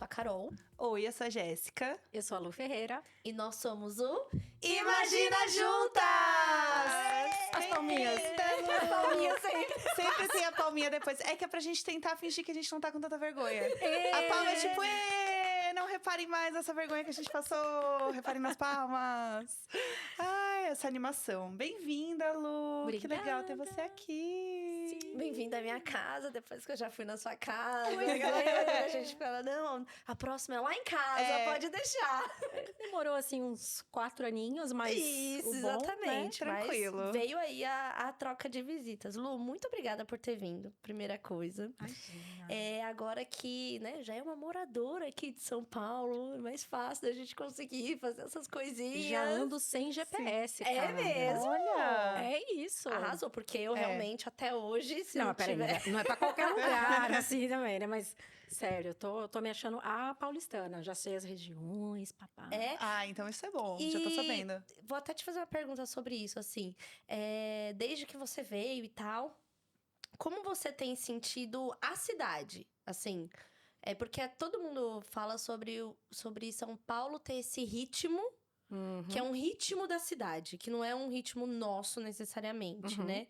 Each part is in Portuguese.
sou a Carol. Oi, eu sou a Jéssica. Eu sou a Lu Ferreira. E nós somos o... Imagina Juntas! As palminhas. As palminhas sempre. Sempre tem a palminha depois. É que é pra gente tentar fingir que a gente não tá com tanta vergonha. A palma é tipo, não reparem mais nessa vergonha que a gente passou. Reparem nas palmas. Ai, essa animação. Bem-vinda, Lu. Obrigada. Que legal ter você aqui. Sim. Bem-vindo à minha casa, depois que eu já fui na sua casa. A gente fala, não, a próxima é lá em casa, pode deixar. Demorou, assim, uns 4 aninhos, mas Isso, o bom, exatamente. né? Tranquilo. Mas veio aí a troca de visitas. Lu, muito obrigada por ter vindo, primeira coisa. Imagina. Agora que, né, já é uma moradora aqui de São Paulo, é mais fácil da gente conseguir fazer essas coisinhas. Já ando sem GPS, É cara. mesmo? Olha! É isso. Arrasou, porque eu realmente, até hoje, se Não, não peraí, tiver... não é pra qualquer lugar, assim, também, né? Mas, sério, eu tô me achando a paulistana. Já sei as regiões, papá. É. Ah, então isso é bom. Já tô sabendo. Vou até te fazer uma pergunta sobre isso, assim. Desde que você veio e tal, como você tem sentido a cidade? Assim, porque todo mundo fala sobre São Paulo ter esse ritmo, que é um ritmo da cidade, que não é um ritmo nosso necessariamente, né?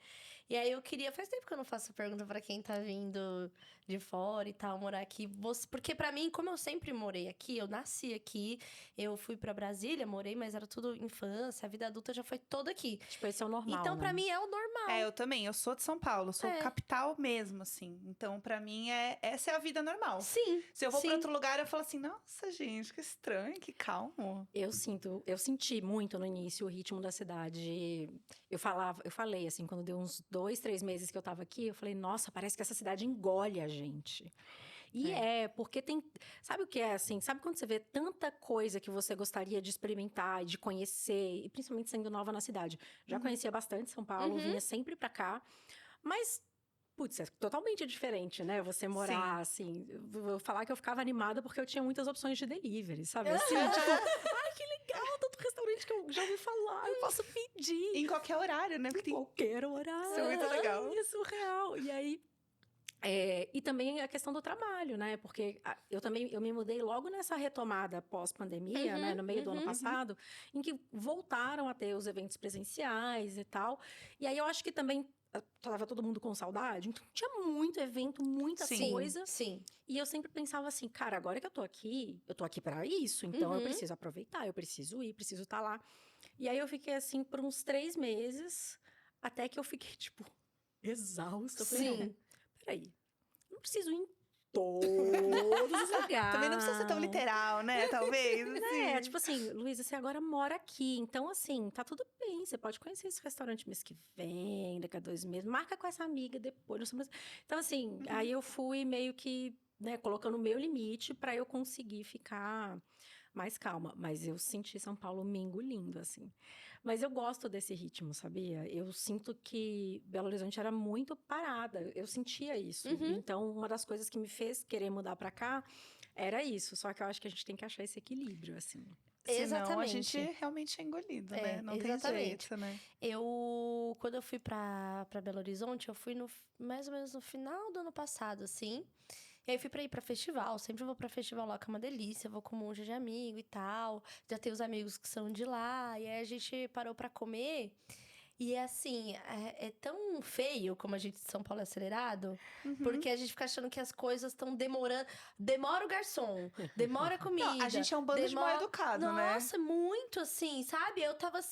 E aí eu queria... Faz tempo que eu não faço essa pergunta pra quem tá vindo de fora e tal, morar aqui. Porque pra mim, como eu sempre morei aqui, eu nasci aqui, eu fui pra Brasília, morei, mas era tudo infância, a vida adulta já foi toda aqui. Tipo, esse é o normal, Então, né? pra mim, é o normal. Eu também. Eu sou de São Paulo. Sou capital mesmo, assim. Então, pra mim, essa é a vida normal. Sim. Se eu vou sim. pra outro lugar, eu falo assim, nossa, gente, que estranho, que calmo. Eu senti muito no início o ritmo da cidade. Eu falei assim, quando deu uns 2, 3 meses que eu tava aqui, eu falei, nossa, parece que essa cidade engole a gente. E porque tem... Sabe o que é, assim? Sabe quando você vê tanta coisa que você gostaria de experimentar e de conhecer, e principalmente sendo nova na cidade? Já conhecia bastante São Paulo, vinha sempre pra cá, mas... Putz, é totalmente diferente, né? Você morar, assim... Vou falar que eu ficava animada porque eu tinha muitas opções de delivery, sabe? Assim, tipo... Ai, que legal! Tanto restaurante que eu já ouvi falar, eu posso pedir. Em qualquer horário, né? Porque tem... Qualquer horário. Isso é muito legal. É surreal. E aí... e também a questão do trabalho, né? Porque eu me mudei logo nessa retomada pós-pandemia, né? No meio do ano passado, em que voltaram a ter os eventos presenciais e tal. E aí eu acho que também... Tava todo mundo com saudade, então tinha muito evento, muita coisa. Sim. E eu sempre pensava assim, cara, agora que eu tô aqui pra isso, então eu preciso aproveitar, eu preciso ir, preciso estar lá. E aí eu fiquei assim por uns 3 meses, até que eu fiquei, tipo, exausta. Eu falei, não, peraí, não preciso ir em todos os lugares. Também não precisa ser tão literal, né? Talvez. Assim. Tipo assim, Luísa, você agora mora aqui. Então, assim, tá tudo bem. Você pode conhecer esse restaurante mês que vem, daqui a 2 meses. Marca com essa amiga depois. Então, assim, aí eu fui meio que, né, colocando o meu limite pra eu conseguir ficar mais calma. Mas eu senti São Paulo me engolindo, assim. Mas eu gosto desse ritmo, sabia? Eu sinto que Belo Horizonte era muito parada. Eu sentia isso. Então, uma das coisas que me fez querer mudar pra cá era isso. Só que eu acho que a gente tem que achar esse equilíbrio, assim. Senão a gente realmente é engolido, né? Não tem jeito, né? Quando eu fui pra Belo Horizonte, eu fui mais ou menos no final do ano passado, assim. E aí fui pra ir pra festival. Sempre vou pra festival lá, que é uma delícia. Vou com um monte de amigo e tal. Já tenho os amigos que são de lá. E aí a gente parou pra comer. E assim, é tão feio como a gente de São Paulo é acelerado. Porque a gente fica achando que as coisas estão demorando. Demora o garçom, demora a comida. Não, a gente é um bando de mal educado, né? Nossa, muito assim, sabe? Eu tava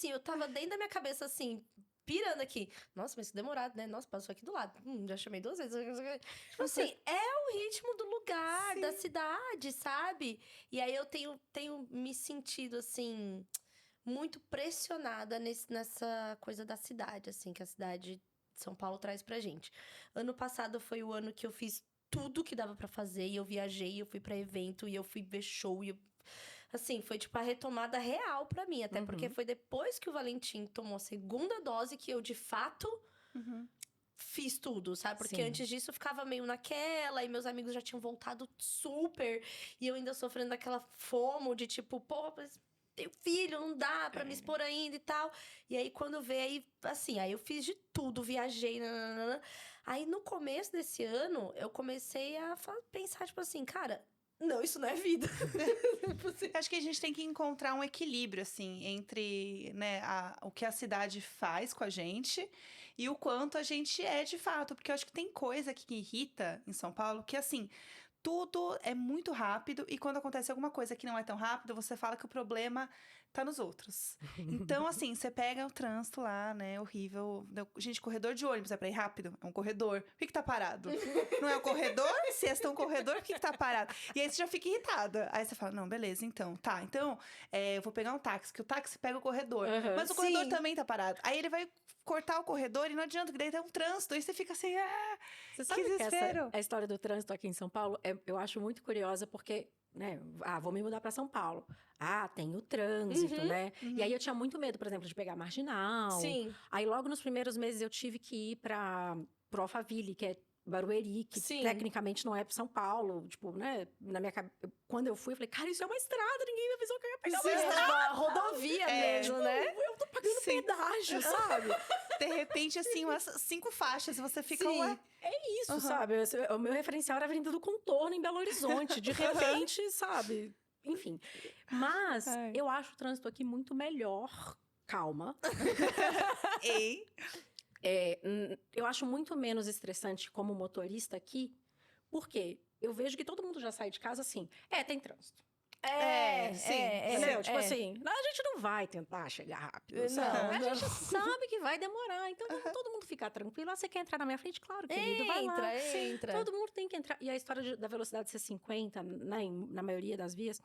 dentro da minha cabeça assim... Pirando aqui. Nossa, mas que demorado, né? Nossa, passou aqui do lado. Já chamei 2 vezes. Tipo assim, é o ritmo do lugar, da cidade, sabe? E aí eu tenho me sentido, assim, muito pressionada nessa coisa da cidade, assim, que a cidade de São Paulo traz pra gente. Ano passado foi o ano que eu fiz tudo que dava pra fazer. E eu viajei, eu fui pra evento, e eu fui ver show, e assim, foi tipo a retomada real pra mim. Até porque foi depois que o Valentim tomou a 2ª dose que eu, de fato, fiz tudo, sabe? Porque antes disso eu ficava meio naquela, e meus amigos já tinham voltado super. E eu ainda sofrendo daquela FOMO de tipo, pô, mas tenho filho, não dá pra me expor ainda e tal. E aí, quando veio, aí, assim, aí eu fiz de tudo, viajei, nananana. Aí, no começo desse ano, eu comecei a pensar, tipo assim, cara... não, isso não é vida. Acho que a gente tem que encontrar um equilíbrio, assim, entre, né, o que a cidade faz com a gente e o quanto a gente é de fato. Porque eu acho que tem coisa que irrita em São Paulo que, assim, tudo é muito rápido e quando acontece alguma coisa que não é tão rápido, você fala que o problema tá nos outros. Então, assim, você pega o trânsito lá, né, horrível. Gente, corredor de ônibus é pra ir rápido? É um corredor. Por que tá parado? Não é um corredor? Se é um corredor, por que tá parado? E aí você já fica irritada. Aí você fala, não, beleza, então. Tá, então, eu vou pegar um táxi, que o táxi pega o corredor. Mas o corredor também tá parado. Aí ele vai cortar o corredor e não adianta, que daí tem um trânsito. Aí você fica assim, Você sabe que desespero. a história do trânsito aqui em São Paulo, eu acho muito curiosa, porque, né, vou me mudar para São Paulo. Tem o trânsito, né? E aí eu tinha muito medo, por exemplo, de pegar Marginal. Sim. Aí logo nos primeiros meses eu tive que ir pro Alphaville, que é Barueri, que tecnicamente não é para São Paulo. Tipo, né, na minha cabeça, quando eu fui, eu falei, cara, isso é uma estrada, ninguém me avisou que eu ia pegar uma estrada. Uma rodovia mesmo, né? Eu tô pagando pedágio, sabe? De repente, assim, umas 5 faixas, e você fica, ué. É isso, sabe? O meu referencial era a Avenida do Contorno, em Belo Horizonte. De repente, sabe? Enfim. Mas eu acho o trânsito aqui muito melhor. Calma. Ei. Eu acho muito menos estressante como motorista aqui. Porque eu vejo que todo mundo já sai de casa assim. Tem trânsito. Entendeu? Tipo assim, a gente não vai tentar chegar rápido, sabe? A gente sabe que vai demorar, então vamos todo mundo ficar tranquilo. Você quer entrar na minha frente? Claro, querido, vai lá. Entra. Todo mundo tem que entrar. E a história da velocidade ser 50, né, na maioria das vias,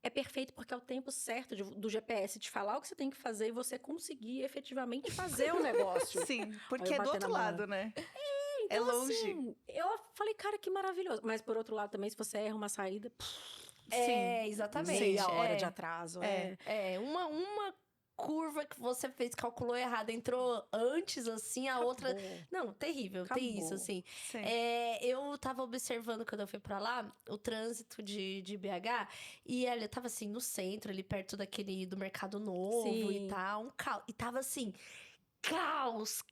é perfeito porque é o tempo certo do GPS te falar o que você tem que fazer e você conseguir efetivamente fazer o negócio. Sim, porque é do outro lado, né? Então, é longe. Assim, eu falei, cara, que maravilhoso. Mas, por outro lado, também, se você erra uma saída... Exatamente. Meia hora de atraso. Uma curva que você fez, calculou errado, entrou antes, assim, a outra... Não, terrível, tem isso, assim. Eu tava observando, quando eu fui pra lá, o trânsito de BH, e eu tava, assim, no centro, ali perto do Mercado Novo e tal, um caos. E tava, assim... Caos,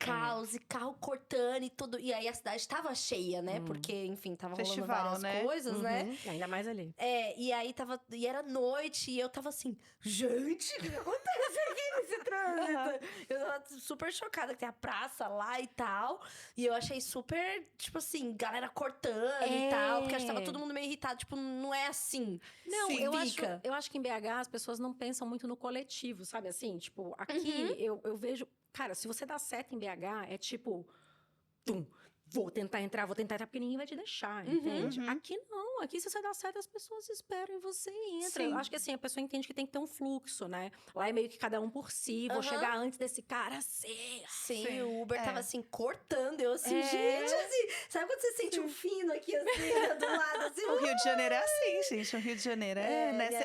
e carro cortando e tudo. E aí a cidade tava cheia, né? Porque, enfim, tava rolando várias coisas, né? Ainda mais ali. E aí e era noite, e eu tava assim, gente, o que acontece aqui nesse trânsito? Eu tava super chocada que tem a praça lá e tal. E eu achei super, tipo assim, galera cortando e tal. Porque acho que tava todo mundo meio irritado. Tipo, não é assim. Não, eu acho que em BH as pessoas não pensam muito no coletivo, sabe assim? Tipo, aqui eu vejo... Cara, se você dá seta em BH, é tipo... Vou tentar entrar, porque ninguém vai te deixar, entende? Aqui não, aqui se você dá seta, as pessoas esperam e você entra. Eu acho que assim, a pessoa entende que tem que ter um fluxo, né? Lá é meio que cada um por si, vou chegar antes desse cara, Sim, o Uber tava assim, cortando, eu assim, gente, assim, sabe quando você sente um fino aqui, assim, do lado, assim? O Rio de Janeiro é assim, gente, o Rio de Janeiro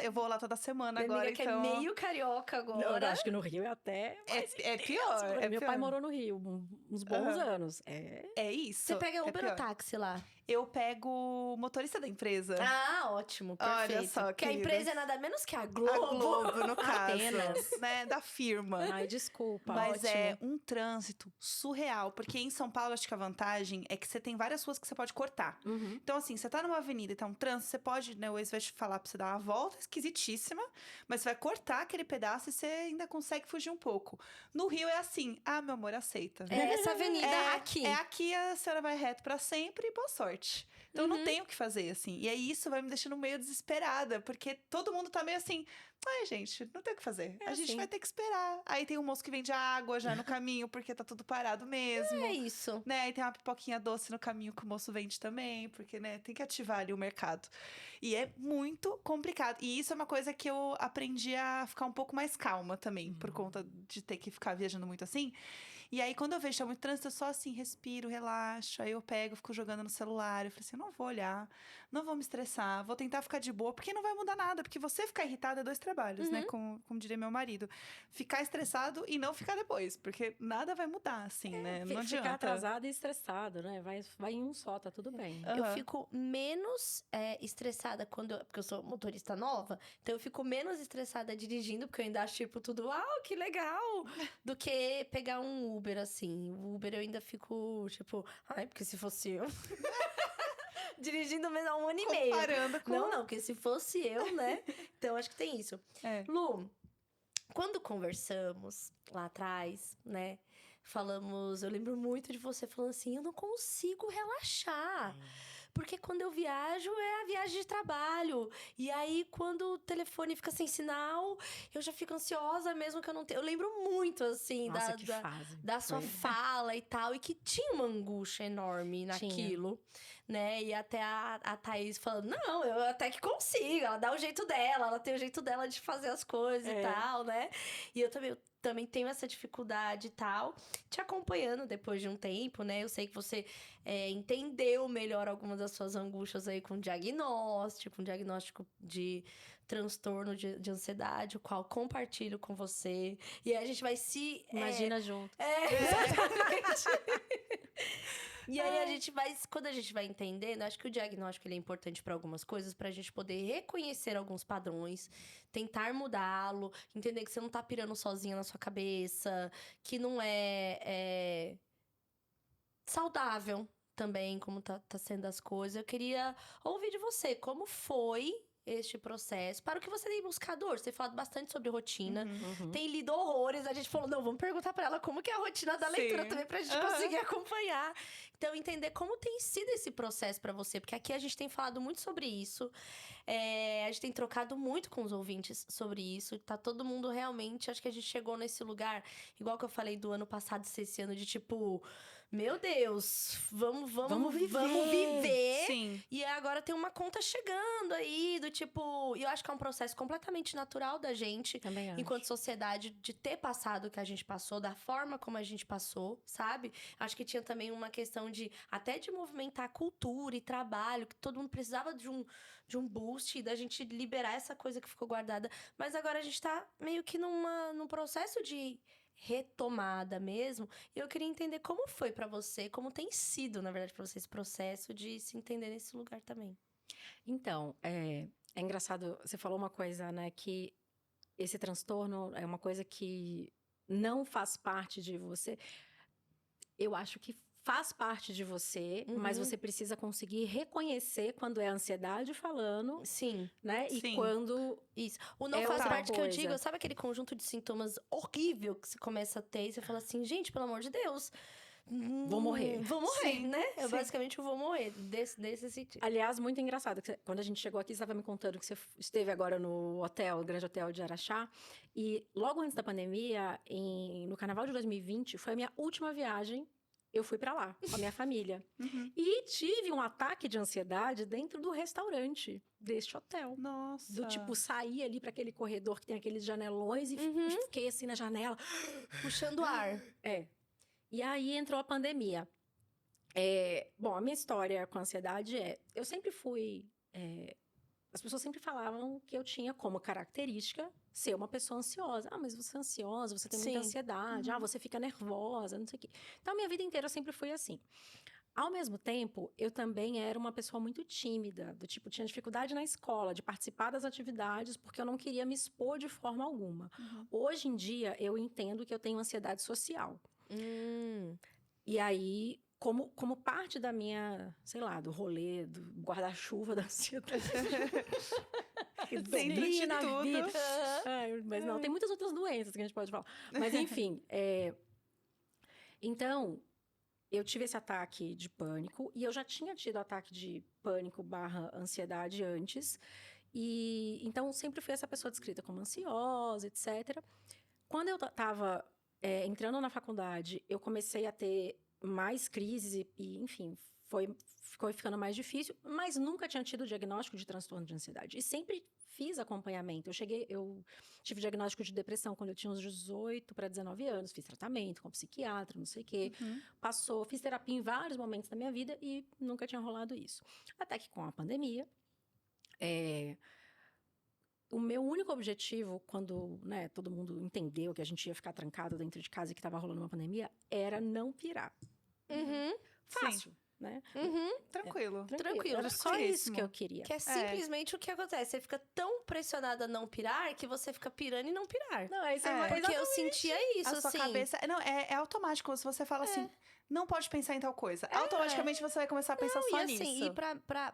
eu vou lá toda semana agora, amiga, então... que é meio carioca agora. Não, eu acho que no Rio é até... É pior, Meu pai morou no Rio uns bons anos. É isso. Você pega Uber ou táxi lá? Eu pego motorista da empresa. Ah, ótimo, perfeito. Olha só, porque a empresa é nada menos que a Globo. A Globo, no caso. Apenas. Né, da firma. Ai, desculpa. Mas ótimo. é um trânsito surreal. Porque em São Paulo, acho que a vantagem é que você tem várias ruas que você pode cortar. Então, assim, você tá numa avenida e tá um trânsito, você pode, né, o Waze vai te falar pra você dar uma volta esquisitíssima, mas você vai cortar aquele pedaço e você ainda consegue fugir um pouco. No Rio é assim, meu amor, aceita. Essa avenida aqui. Aqui a senhora vai reto pra sempre e boa sorte. Então não tem o que fazer, assim. E aí isso vai me deixando meio desesperada, porque todo mundo tá meio assim, ai, gente, não tem o que fazer. A gente vai ter que esperar. Aí tem um moço que vende água já no caminho, porque tá tudo parado mesmo. É isso. Né? Aí tem uma pipoquinha doce no caminho que o moço vende também, porque, né, tem que ativar ali o mercado. E é muito complicado. E isso é uma coisa que eu aprendi a ficar um pouco mais calma também, por conta de ter que ficar viajando muito assim. E aí, quando eu vejo que tá muito trânsito, eu só assim, respiro, relaxo. Aí eu pego, fico jogando no celular. Eu falei assim, eu não vou olhar, não vou me estressar, vou tentar ficar de boa, porque não vai mudar nada. Porque você ficar irritado é 2 trabalhos, né? Como diria meu marido. Ficar estressado e não ficar depois, porque nada vai mudar, assim, né? Não adianta. Ficar atrasado e estressado, né? Vai em um só, tá tudo bem. Eu fico menos estressada porque eu sou motorista nova, então eu fico menos estressada dirigindo, porque eu ainda acho, tipo, tudo, que legal, do que pegar um Uber, assim. O Uber eu ainda fico, tipo, porque se fosse eu... Dirigindo mesmo há 1 ano e meio. Comparando com... Não, porque se fosse eu, né? Então, acho que tem isso. É. Lu, quando conversamos lá atrás, né? Falamos, eu lembro muito de você falando assim, eu não consigo relaxar. Porque quando eu viajo, é a viagem de trabalho. E aí, quando o telefone fica sem sinal, eu já fico ansiosa mesmo que eu não tenho. Eu lembro muito, assim, Nossa, que fase. da sua fala e tal. E que tinha uma angústia enorme naquilo, né? E até a Thaís falando, não, eu até que consigo. Ela dá o jeito dela, ela tem o jeito dela de fazer as coisas e tal, né? E eu também tenho essa dificuldade e tal, te acompanhando depois de um tempo, né? Eu sei que você entendeu melhor algumas das suas angústias aí com diagnóstico de transtorno de ansiedade, o qual compartilho com você. E aí a gente vai se... Imagina junto. Exatamente. E aí quando a gente vai entendendo, acho que o diagnóstico ele é importante para algumas coisas, pra gente poder reconhecer alguns padrões, tentar mudá-lo, entender que você não tá pirando sozinha na sua cabeça, que não é saudável também, como tá sendo as coisas. Eu queria ouvir de você, como foi este processo? Para o que você tem buscado hoje? Você tem falado bastante sobre rotina, tem lido horrores. A gente falou, não, vamos perguntar para ela como que é a rotina da leitura também, pra gente conseguir acompanhar. Então, entender como tem sido esse processo para você, porque aqui a gente tem falado muito sobre isso. A gente tem trocado muito com os ouvintes sobre isso. Tá todo mundo realmente... Acho que a gente chegou nesse lugar, igual que eu falei do ano passado, esse ano de tipo... Meu Deus, vamos viver. Sim. E agora tem uma conta chegando aí, do tipo... E eu acho que é um processo completamente natural da gente, Também acho. enquanto sociedade, de ter passado o que a gente passou, da forma como a gente passou, sabe? Acho que tinha também uma questão até de movimentar a cultura e trabalho, que todo mundo precisava de um boost, da gente liberar essa coisa que ficou guardada. Mas agora a gente tá meio que num processo de retomada mesmo. E eu queria entender como foi pra você, como tem sido, na verdade, pra você esse processo de se entender nesse lugar também. Então, é engraçado, você falou uma coisa, né, que esse transtorno é uma coisa que não faz parte de você. Eu acho que faz parte de você, mas você precisa conseguir reconhecer quando é a ansiedade falando, Sim. né? E Sim. quando... Isso. O não É faz outra parte que eu coisa. digo, sabe aquele conjunto de sintomas horrível que você começa a ter e você fala assim, gente, pelo amor de Deus. Vou morrer. Vou morrer, Sim, né? Eu sim. basicamente vou morrer desse sentido. Aliás, muito engraçado, que quando a gente chegou aqui, você estava me contando que você esteve agora no hotel, o Grande Hotel de Araxá, e logo antes da pandemia, no Carnaval de 2020, foi a minha última viagem, eu fui pra lá, com a minha família. E tive um ataque de ansiedade dentro do restaurante deste hotel. Nossa. Do tipo, sair ali para aquele corredor que tem aqueles janelões e fiquei assim na janela. Puxando ar. E aí entrou a pandemia. Bom, a minha história com a ansiedade eu sempre fui... as pessoas sempre falavam que eu tinha como característica ser uma pessoa ansiosa. Ah, mas você é ansiosa, você tem muita ansiedade. Ah, você fica nervosa, não sei o quê. Então, a minha vida inteira sempre foi assim. Ao mesmo tempo, eu também era uma pessoa muito tímida. Do tipo, tinha dificuldade na escola, de participar das atividades, porque eu não queria me expor de forma alguma. Hoje em dia, eu entendo que eu tenho ansiedade social. E aí... Como parte da minha, sei lá, do rolê, do guarda-chuva da ansiedade. Dentro de tudo. Mas não, tem muitas outras doenças que a gente pode falar. Mas, enfim. Então, eu tive esse ataque de pânico. E eu já tinha tido ataque de pânico / ansiedade antes. E então, sempre fui essa pessoa descrita como ansiosa, etc. Quando eu estava entrando na faculdade, eu comecei a ter mais crises e enfim, ficou ficando mais difícil, mas nunca tinha tido diagnóstico de transtorno de ansiedade. E sempre fiz acompanhamento. Eu tive diagnóstico de depressão quando eu tinha uns 18 para 19 anos, fiz tratamento com psiquiatra, não sei o quê. Fiz terapia em vários momentos da minha vida e nunca tinha rolado isso. Até que com a pandemia, o meu único objetivo, quando todo mundo entendeu que a gente ia ficar trancado dentro de casa e que estava rolando uma pandemia, era não pirar. Fácil. né? Tranquilo. Tranquilo. Era só isso que eu queria. Que é simplesmente o que acontece. Você fica tão pressionada a não pirar que você fica pirando e não pirar. Não, aí você Porque eu sentia isso, A sua assim. cabeça... Não, é automático. Se você fala assim, não pode pensar em tal coisa. Automaticamente você vai começar a pensar só E assim, nisso. e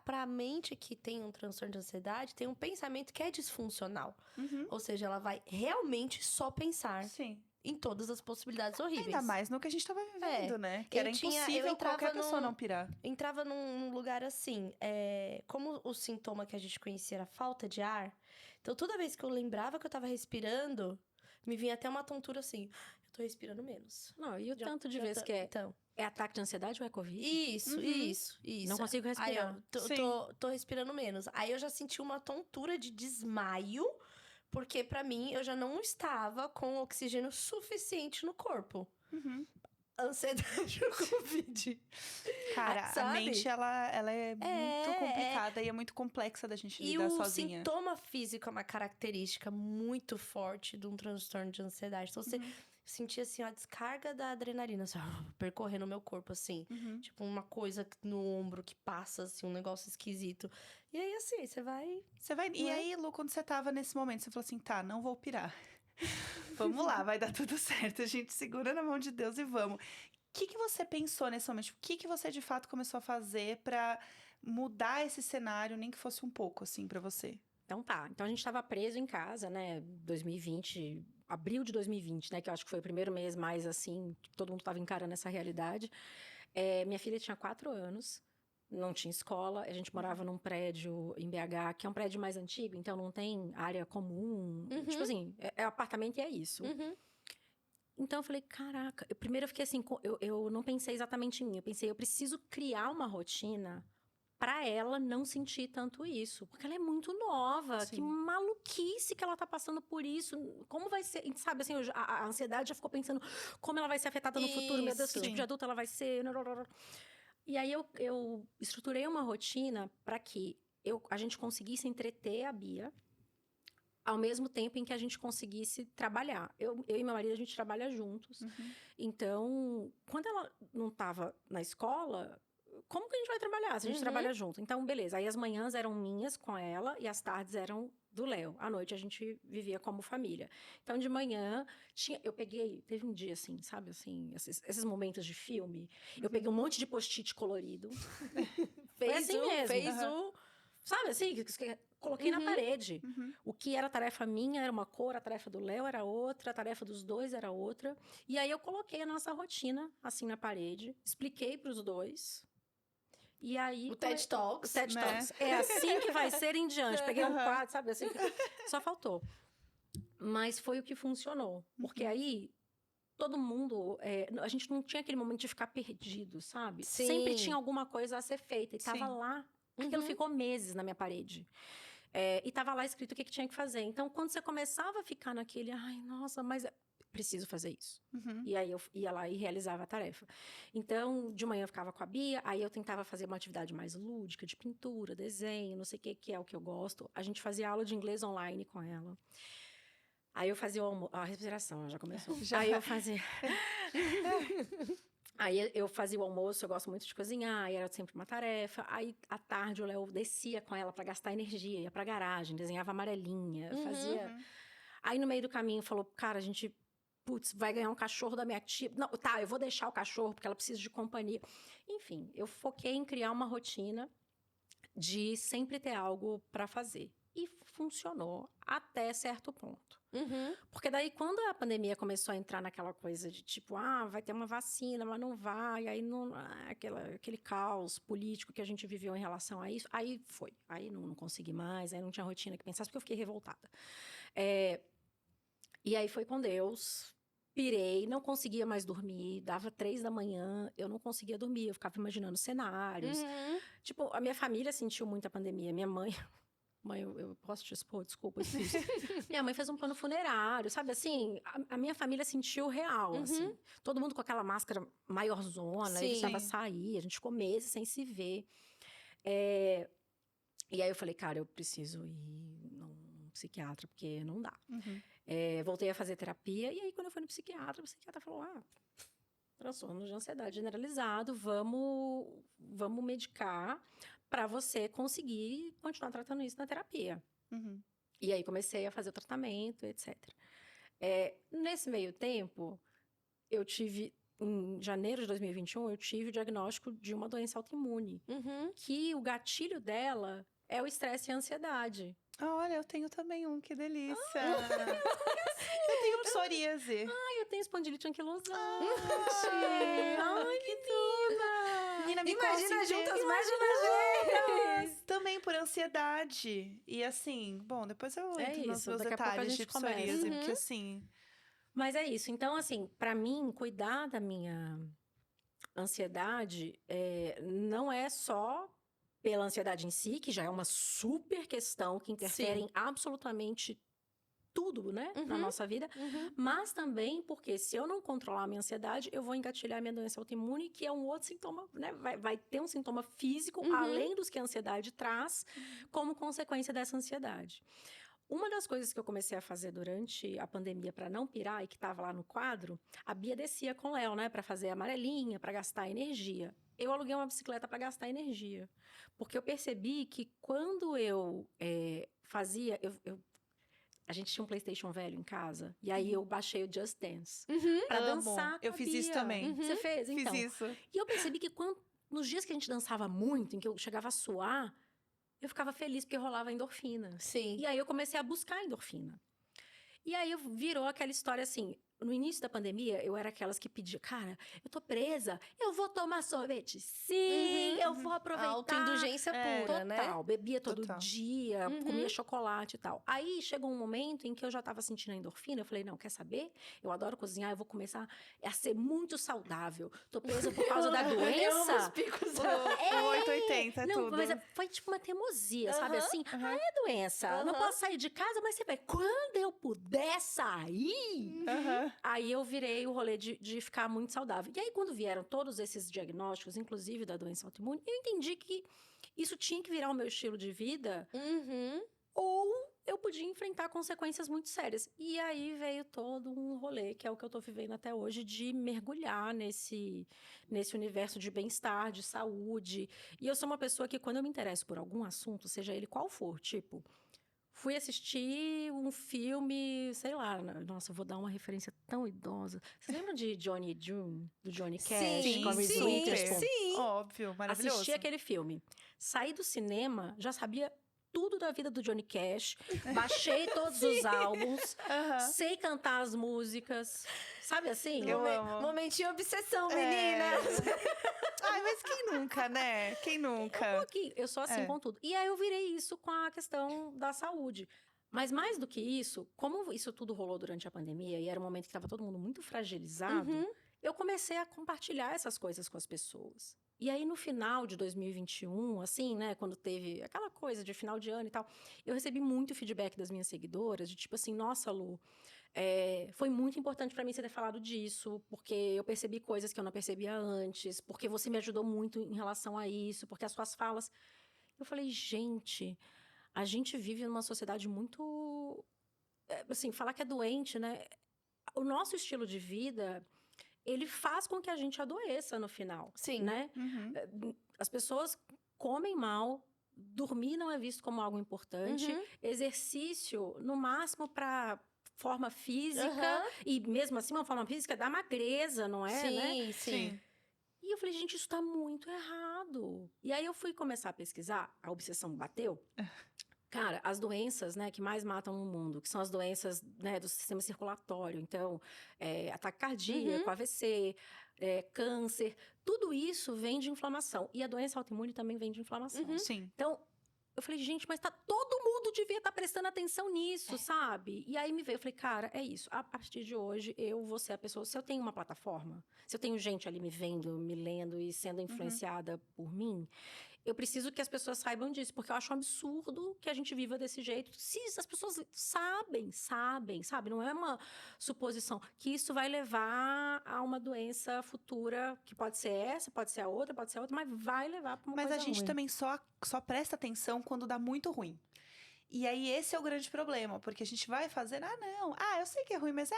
pra mente que tem um transtorno de ansiedade, tem um pensamento que é disfuncional. Ou seja, ela vai realmente só pensar Sim. em todas as possibilidades horríveis. Ainda mais no que a gente tava vivendo, né? Que Eu era tinha- eu impossível entrava qualquer pessoa num- não pirar. Entrava num lugar assim, como o sintoma que a gente conhecia era falta de ar, então toda vez que eu lembrava que eu tava respirando, me vinha até uma tontura assim, eu tô respirando menos. Não, e o Já- tanto de já vezes tá- que Então, é ataque de ansiedade ou é Covid? isso. Não consigo Aí respirar. eu Sim. tô respirando menos. Aí eu já senti uma tontura de desmaio, porque pra mim eu já não estava com oxigênio suficiente no corpo. Ansiedade ou Covid. Cara, a Sabe? mente, ela é muito complicada e é muito complexa da gente E lidar o sozinha. sintoma físico é uma característica muito forte de um transtorno de ansiedade. Então, você sentia, assim, a descarga da adrenalina, assim, percorrendo o meu corpo, assim. Tipo, uma coisa no ombro que passa, assim, um negócio esquisito. E aí, assim, você vai... Você vai... E aí, Lu, quando você tava nesse momento, você falou assim, tá, não vou pirar. Vamos lá, vai dar tudo certo. A gente segura na mão de Deus e vamos. O que você pensou nesse momento? Tipo, o que você, de fato, começou a fazer pra mudar esse cenário, nem que fosse um pouco, assim, pra você? Então tá. Então a gente tava preso em casa, né? 2020, abril de 2020, né? Que eu acho que foi o primeiro mês mais assim, que todo mundo tava encarando essa realidade. Minha filha tinha 4 anos, não tinha escola. A gente morava num prédio em BH, que é um prédio mais antigo, então não tem área comum. Tipo assim, é apartamento e é isso. Então eu falei, caraca. Primeiro eu fiquei assim, eu não pensei exatamente em mim. Eu pensei, eu preciso criar uma rotina pra ela não sentir tanto isso. Porque ela é muito nova. Sim. Que maluquice que ela tá passando por isso. Como vai ser? Sabe, assim, a ansiedade já ficou pensando como ela vai ser afetada no futuro. Meu Deus, que Isso. tipo de adulta ela vai ser? E aí eu estruturei uma rotina pra que a gente conseguisse entreter a Bia ao mesmo tempo em que a gente conseguisse trabalhar. Eu e meu marido, a gente trabalha juntos. Então, quando ela não estava na escola, como que a gente vai trabalhar se a gente trabalha junto? Então, beleza. Aí as manhãs eram minhas com ela e as tardes eram do Léo. À noite a gente vivia como família. Então, de manhã, teve um dia assim, sabe assim, esses momentos de filme. Eu peguei um monte de post-it colorido. Sabe assim, coloquei na parede. O que era tarefa minha era uma cor, a tarefa do Léo era outra, a tarefa dos dois era outra. E aí eu coloquei a nossa rotina assim na parede, expliquei para os dois. E aí O TED Talks. o TED né? Talks. É assim que vai ser em diante. Peguei um quadro, sabe assim, só faltou. Mas foi o que funcionou, porque aí todo mundo, a gente não tinha aquele momento de ficar perdido, sabe? Sim. Sempre tinha alguma coisa a ser feita e tava Sim. lá. Aquilo ficou meses na minha parede. E tava lá escrito o que tinha que fazer. Então, quando você começava a ficar naquele, ai, nossa, mas preciso fazer isso. E aí eu ia lá e realizava a tarefa. Então, de manhã eu ficava com a Bia, aí eu tentava fazer uma atividade mais lúdica, de pintura, desenho, não sei o que é o que eu gosto. A gente fazia aula de inglês online com ela. Aí eu fazia a respiração, já começou. Aí eu fazia... Aí eu fazia o almoço, eu gosto muito de cozinhar, aí era sempre uma tarefa. Aí, à tarde, o Léo descia com ela para gastar energia, ia pra garagem, desenhava amarelinha, fazia... Aí, no meio do caminho, falou, cara, a gente... Putz, vai ganhar um cachorro da minha tia. Não, tá, eu vou deixar o cachorro, porque ela precisa de companhia. Enfim, eu foquei em criar uma rotina de sempre ter algo para fazer. E funcionou até certo ponto. Porque daí, quando a pandemia começou a entrar naquela coisa de tipo, vai ter uma vacina, mas não vai, aí não, aquele caos político que a gente viveu em relação a isso, aí foi. Aí não consegui mais, aí não tinha rotina que pensasse, porque eu fiquei revoltada. E aí foi com Deus, pirei, não conseguia mais dormir, dava 3 da manhã, eu não conseguia dormir, eu ficava imaginando cenários. Tipo, a minha família sentiu muito a pandemia, minha mãe... Mãe, eu posso te expor? Desculpa. Minha mãe fez um plano funerário, sabe? Assim, a minha família sentiu real, assim. Todo mundo com aquela máscara maiorzona, evitava sair, a gente ficou meses sem se ver. E aí eu falei, cara, eu preciso ir num psiquiatra, porque não dá. Voltei a fazer terapia, e aí quando eu fui no psiquiatra, o psiquiatra falou, transtorno de ansiedade generalizado, vamos medicar para você conseguir continuar tratando isso na terapia. Uhum. E aí comecei a fazer o tratamento, etc. Nesse meio tempo, em janeiro de 2021, eu tive o diagnóstico de uma doença autoimune, que o gatilho dela é o estresse e a ansiedade. Olha, eu tenho também um, que delícia. Eu tenho psoríase. Eu tenho espondilite anquilosante. Ai, que tudo. Menina, me Imagina consegui. juntas, imagina juntas. Também por ansiedade. E assim, bom, depois eu É entro nos isso, meus daqui a pouco a detalhes de gente começa. psoríase, porque assim... Mas é isso. Então, assim, para mim, cuidar da minha ansiedade não é só pela ansiedade em si, que já é uma super questão que interfere em absolutamente tudo, né, na nossa vida, mas também porque se eu não controlar a minha ansiedade, eu vou engatilhar a minha doença autoimune, que é um outro sintoma, né, vai ter um sintoma físico, além dos que a ansiedade traz, como consequência dessa ansiedade. Uma das coisas que eu comecei a fazer durante a pandemia para não pirar e que estava lá no quadro, a Bia descia com o Léo, né, para fazer amarelinha, para gastar energia. Eu aluguei uma bicicleta para gastar energia, porque eu percebi que quando eu fazia, a gente tinha um PlayStation velho em casa, e aí eu baixei o Just Dance para dançar com Eu a fiz isso Bia. também. Você fez? Então. Fiz isso. E eu percebi que nos dias que a gente dançava muito, em que eu chegava a suar, eu ficava feliz porque rolava endorfina. Sim. E aí eu comecei a buscar endorfina. E aí virou aquela história assim, no início da pandemia, eu era aquelas que pedia, cara, eu tô presa, eu vou tomar sorvete, sim, eu vou aproveitar. Autoindulgência pura, né? Total, bebia todo Total. dia, comia chocolate e tal. Aí chegou um momento em que eu já tava sentindo a endorfina, eu falei, não, quer saber? Eu adoro cozinhar, eu vou começar a ser muito saudável. Tô presa por causa da doença. Os picos. O 880 é Não, tudo. mas foi tipo uma teimosia, sabe assim? É doença, não posso sair de casa, mas você vai, quando eu puder sair... Aí eu virei o rolê de ficar muito saudável. E aí, quando vieram todos esses diagnósticos, inclusive da doença autoimune, eu entendi que isso tinha que virar o meu estilo de vida, ou eu podia enfrentar consequências muito sérias. E aí veio todo um rolê, que é o que eu tô vivendo até hoje, de mergulhar nesse universo de bem-estar, de saúde. E eu sou uma pessoa que, quando eu me interesso por algum assunto, seja ele qual for, tipo... Fui assistir um filme, sei lá, nossa, eu vou dar uma referência tão idosa. Você lembra de Johnny June, do Johnny Cash? Sim, com a Reese sim, Witherspoon? sim. Óbvio, maravilhoso. Assisti aquele filme. Saí do cinema, já sabia tudo da vida do Johnny Cash. Baixei todos os álbuns. Sei cantar as músicas. Sabe assim? Eu amo. Momentinho obsessão, meninas. Ai, mas quem nunca, né? Quem nunca? Eu sou assim com tudo. E aí eu virei isso com a questão da saúde. Mas mais do que isso, como isso tudo rolou durante a pandemia e era um momento que estava todo mundo muito fragilizado, eu comecei a compartilhar essas coisas com as pessoas. E aí, no final de 2021, assim, né, quando teve aquela coisa de final de ano e tal, eu recebi muito feedback das minhas seguidoras, de tipo assim, nossa, Lu, foi muito importante para mim você ter falado disso, porque eu percebi coisas que eu não percebia antes, porque você me ajudou muito em relação a isso, porque as suas falas... Eu falei, gente, a gente vive numa sociedade muito... assim, falar que é doente, né? O nosso estilo de vida... ele faz com que a gente adoeça no final, Sim. né? As pessoas comem mal, dormir não é visto como algo importante, exercício, no máximo para forma física, e mesmo assim uma forma física da magreza, não é, né? Sim. E eu falei, gente, isso tá muito errado. E aí eu fui começar a pesquisar, a obsessão bateu. Cara, as doenças, né, que mais matam no mundo, que são as doenças, né, do sistema circulatório, então, ataque cardíaco, AVC, câncer, tudo isso vem de inflamação. E a doença autoimune também vem de inflamação. Sim. Então, eu falei, gente, mas todo mundo devia estar prestando atenção nisso, sabe? E aí me veio, eu falei, cara, é isso. A partir de hoje, eu vou ser a pessoa... Se eu tenho uma plataforma, se eu tenho gente ali me vendo, me lendo e sendo influenciada por mim... Eu preciso que as pessoas saibam disso, porque eu acho um absurdo que a gente viva desse jeito. Se as pessoas sabem, sabe? Não é uma suposição. Que isso vai levar a uma doença futura, que pode ser essa, pode ser a outra, mas vai levar para uma coisa Mas a gente ruim. também só presta atenção quando dá muito ruim. E aí esse é o grande problema, porque a gente vai fazer, eu sei que é ruim, mas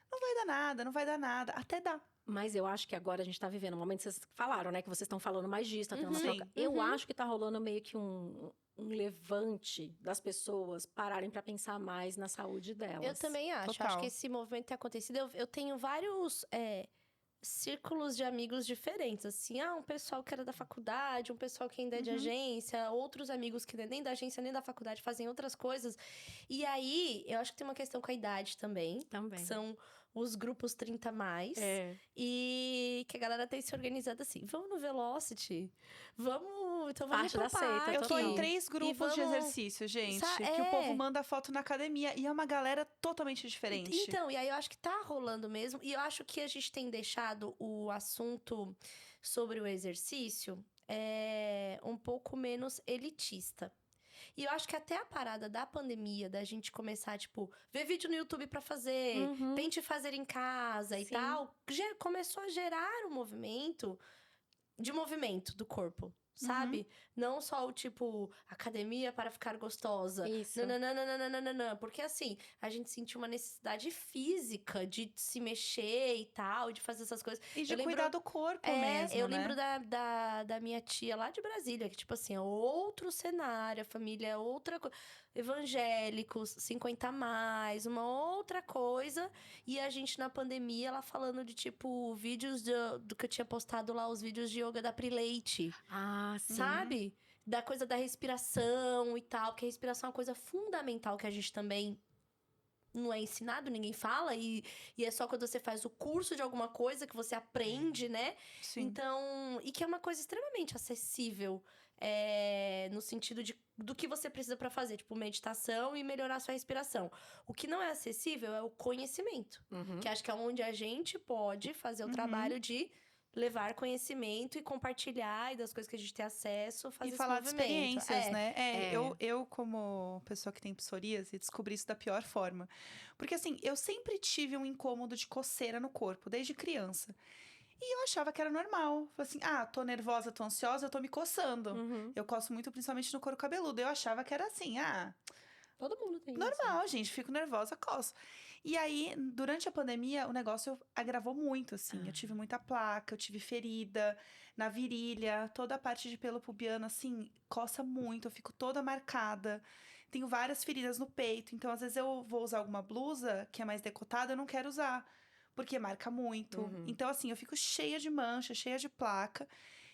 não vai dar nada, não vai dar nada. Até dá. Mas eu acho que agora a gente tá vivendo um momento, vocês falaram, né? Que vocês estão falando mais disso, tá tendo uma Sim. troca. Eu acho que tá rolando meio que um levante das pessoas pararem pra pensar mais na saúde delas. Eu também acho. Total. Acho que esse movimento tem acontecido. Eu tenho vários círculos de amigos diferentes. Assim, um pessoal que era da faculdade, um pessoal que ainda é de agência, outros amigos que nem da agência nem da faculdade fazem outras coisas. E aí, eu acho que tem uma questão com a idade também. Também. São os grupos 30 mais. É. E que a galera tem se organizado assim. Vamos no Velocity. Então vamos Parte pro da seita, parque. Eu tô em total. 3 grupos de vamos- exercício, gente. Sa- Que o é. povo manda foto na academia. E é uma galera totalmente diferente. Então, e aí eu acho que tá rolando mesmo. E eu acho que a gente tem deixado o assunto sobre o exercício um pouco menos elitista. E eu acho que até a parada da pandemia, da gente começar, tipo, ver vídeo no YouTube pra fazer, Uhum. tente fazer em casa e Sim. tal, começou a gerar um movimento do corpo, sabe? Não só o tipo, academia para ficar gostosa. Isso. Não. Porque assim, a gente sentiu uma necessidade física de se mexer e tal, de fazer essas coisas. E de Eu lembro- cuidar do corpo mesmo, eu né? lembro da minha tia lá de Brasília, que, tipo assim, é outro cenário, a família é outra coisa. Evangélicos, 50 a mais, uma outra coisa. E a gente, na pandemia, ela falando de, tipo, vídeos do que eu tinha postado lá, os vídeos de yoga da Pri Leite, Ah, sim. sabe? Da coisa da respiração e tal, porque a respiração é uma coisa fundamental que a gente também não é ensinado, ninguém fala, e é só quando você faz o curso de alguma coisa que você aprende, né? Sim. Então, e que é uma coisa extremamente acessível, no sentido do que você precisa pra fazer, tipo, meditação e melhorar a sua respiração. O que não é acessível é o conhecimento, Uhum. que acho que é onde a gente pode fazer o trabalho de levar conhecimento e compartilhar, e das coisas que a gente tem acesso, fazer E esse falar de movimento. experiências, né? É. Eu, como pessoa que tem psoríase, descobri isso da pior forma. Porque, assim, eu sempre tive um incômodo de coceira no corpo, desde criança. E eu achava que era normal. Falei assim, tô nervosa, tô ansiosa, eu tô me coçando. Uhum. Eu coço muito, principalmente no couro cabeludo. Eu achava que era assim, Todo mundo tem isso. normal, gente, fico nervosa, coço. E aí, durante a pandemia, o negócio agravou muito, assim. Eu tive muita placa, eu tive ferida na virilha, toda a parte de pelo pubiano, assim, coça muito, eu fico toda marcada. Tenho várias feridas no peito, então às vezes eu vou usar alguma blusa que é mais decotada, eu não quero usar, porque marca muito. Uhum. Então, assim, eu fico cheia de mancha, cheia de placa.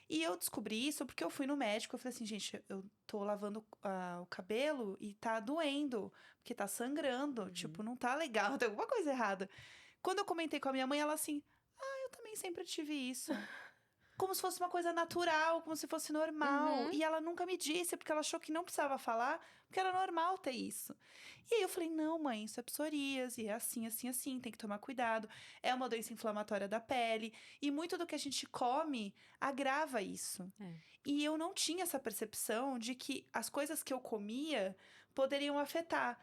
E eu descobri isso porque eu fui no médico. Eu falei assim, gente, eu tô lavando o cabelo e tá doendo, porque tá sangrando. Tipo, não tá legal, tem alguma coisa errada. Quando eu comentei com a minha mãe, ela assim, eu também sempre tive isso. Como se fosse uma coisa natural, como se fosse normal. Uhum. E ela nunca me disse, porque ela achou que não precisava falar, porque era normal ter isso. E aí eu falei, não, mãe, isso é psoríase, é assim, assim, assim, tem que tomar cuidado. É uma doença inflamatória da pele. E muito do que a gente come agrava isso. É. E eu não tinha essa percepção de que as coisas que eu comia poderiam afetar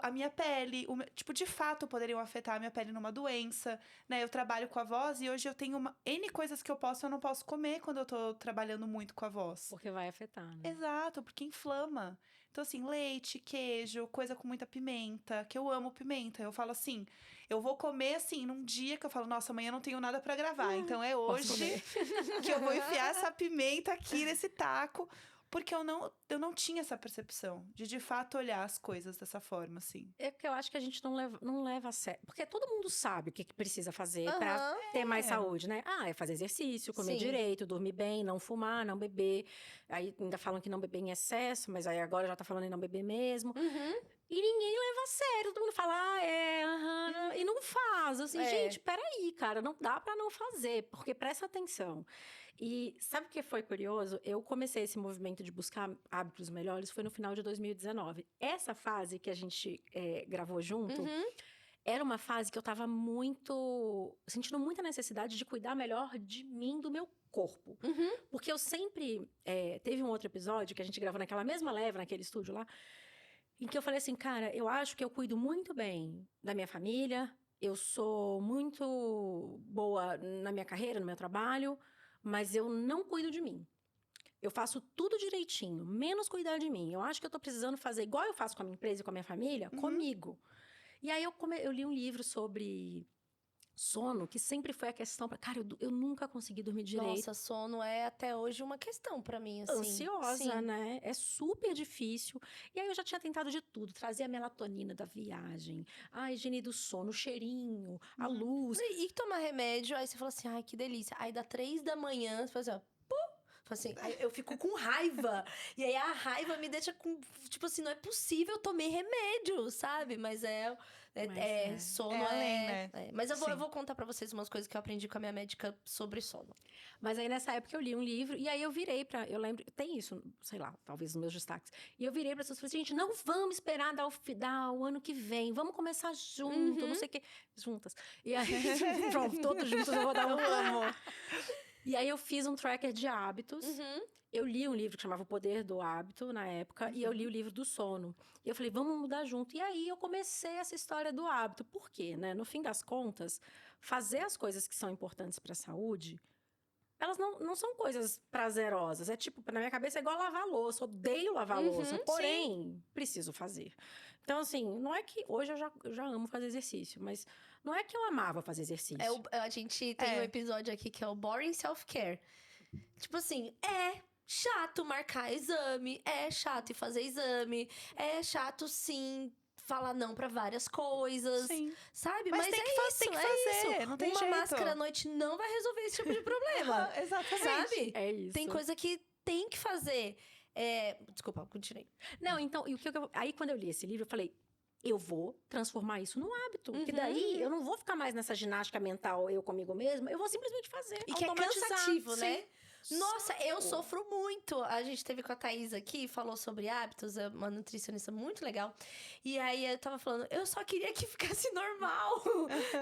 a minha pele, tipo, de fato poderiam afetar a minha pele numa doença, né? Eu trabalho com a voz e hoje eu tenho N coisas que eu não posso comer quando eu tô trabalhando muito com a voz. Porque vai afetar, né? Exato, porque inflama. Então, assim, leite, queijo, coisa com muita pimenta, que eu amo pimenta. Eu falo assim, eu vou comer, assim, num dia que eu falo, nossa, amanhã eu não tenho nada pra gravar. Então, é Posso hoje que eu vou enfiar essa pimenta aqui nesse taco. Porque eu não tinha essa percepção de fato olhar as coisas dessa forma, assim. É que eu acho que a gente não leva a sério. Porque todo mundo sabe o que precisa fazer pra Aham. ter mais saúde, né? É fazer exercício, comer Sim. direito, dormir bem, não fumar, não beber. Aí ainda falam que não beber em excesso, mas aí agora já tá falando em não beber mesmo. Uhum. E ninguém leva a sério. Todo mundo fala, e não faz. Assim, gente, peraí, cara, não dá pra não fazer, porque presta atenção. E sabe o que foi curioso? Eu comecei esse movimento de buscar hábitos melhores foi no final de 2019. Essa fase que a gente gravou junto, era uma fase que eu tava sentindo muita necessidade de cuidar melhor de mim, do meu corpo. Porque eu sempre... teve um outro episódio que a gente gravou naquela mesma leva, naquele estúdio lá, em que eu falei assim, cara, eu acho que eu cuido muito bem da minha família, eu sou muito boa na minha carreira, no meu trabalho, mas eu não cuido de mim. Eu faço tudo direitinho, menos cuidar de mim. Eu acho que eu tô precisando fazer igual eu faço com a minha empresa e com a minha família, comigo. E aí eu li um livro sobre Sono, que sempre foi a questão. Cara, eu nunca consegui dormir direito. Nossa, sono é até hoje uma questão pra mim, assim. Ansiosa, Sim. né? É super difícil. E aí eu já tinha tentado de tudo. Trazer a melatonina da viagem, a higiene do sono, o cheirinho, a luz. E tomar remédio, aí você fala assim, ai, que delícia. Aí dá 3 da manhã, você fala assim, ó, assim, aí eu fico com raiva. E aí a raiva me deixa com. Tipo assim, não é possível, eu tomei remédio, sabe? Mas sono É além, né? Mas eu Sim. vou contar pra vocês umas coisas que eu aprendi com a minha médica sobre sono. Mas aí nessa época eu li um livro e aí eu virei pra. Eu lembro, tem isso, sei lá, talvez nos meus destaques. E eu virei pra pessoas e falei assim, gente, não vamos esperar dar o ano que vem, vamos começar junto, não sei o quê. Juntas. E aí, pronto, todos juntos eu vou dar um amo. E aí eu fiz um tracker de hábitos. Eu li um livro que chamava O Poder do Hábito, na época, e eu li o livro do sono. E eu falei, vamos mudar junto. E aí eu comecei essa história do hábito. Por quê, né? No fim das contas, fazer as coisas que são importantes para a saúde, elas não são coisas prazerosas. É tipo, na minha cabeça é igual lavar louça. Odeio lavar louça, porém, preciso fazer. Então, assim, não é que... Hoje eu já amo fazer exercício, mas não é que eu amava fazer exercício. A gente tem um episódio aqui que é o Boring Self-Care. Tipo assim, chato marcar exame, é chato ir fazer exame, é chato, sim, falar não pra várias coisas, Sim. sabe? Mas tem que fazer, não tem Uma jeito. máscara à noite não vai resolver esse tipo de problema, Exatamente. sabe? É isso. Tem coisa que tem que fazer. Desculpa, continuei. Não, então, aí quando eu li esse livro, eu falei, eu vou transformar isso num hábito. Que daí eu não vou ficar mais nessa ginástica mental, eu comigo mesma, eu vou simplesmente fazer. E que é automatizar. cansativo, né? Sim. Nossa, eu sofro muito. A gente teve com a Thaís aqui, falou sobre hábitos, é uma nutricionista muito legal. E aí eu tava falando, eu só queria que ficasse normal.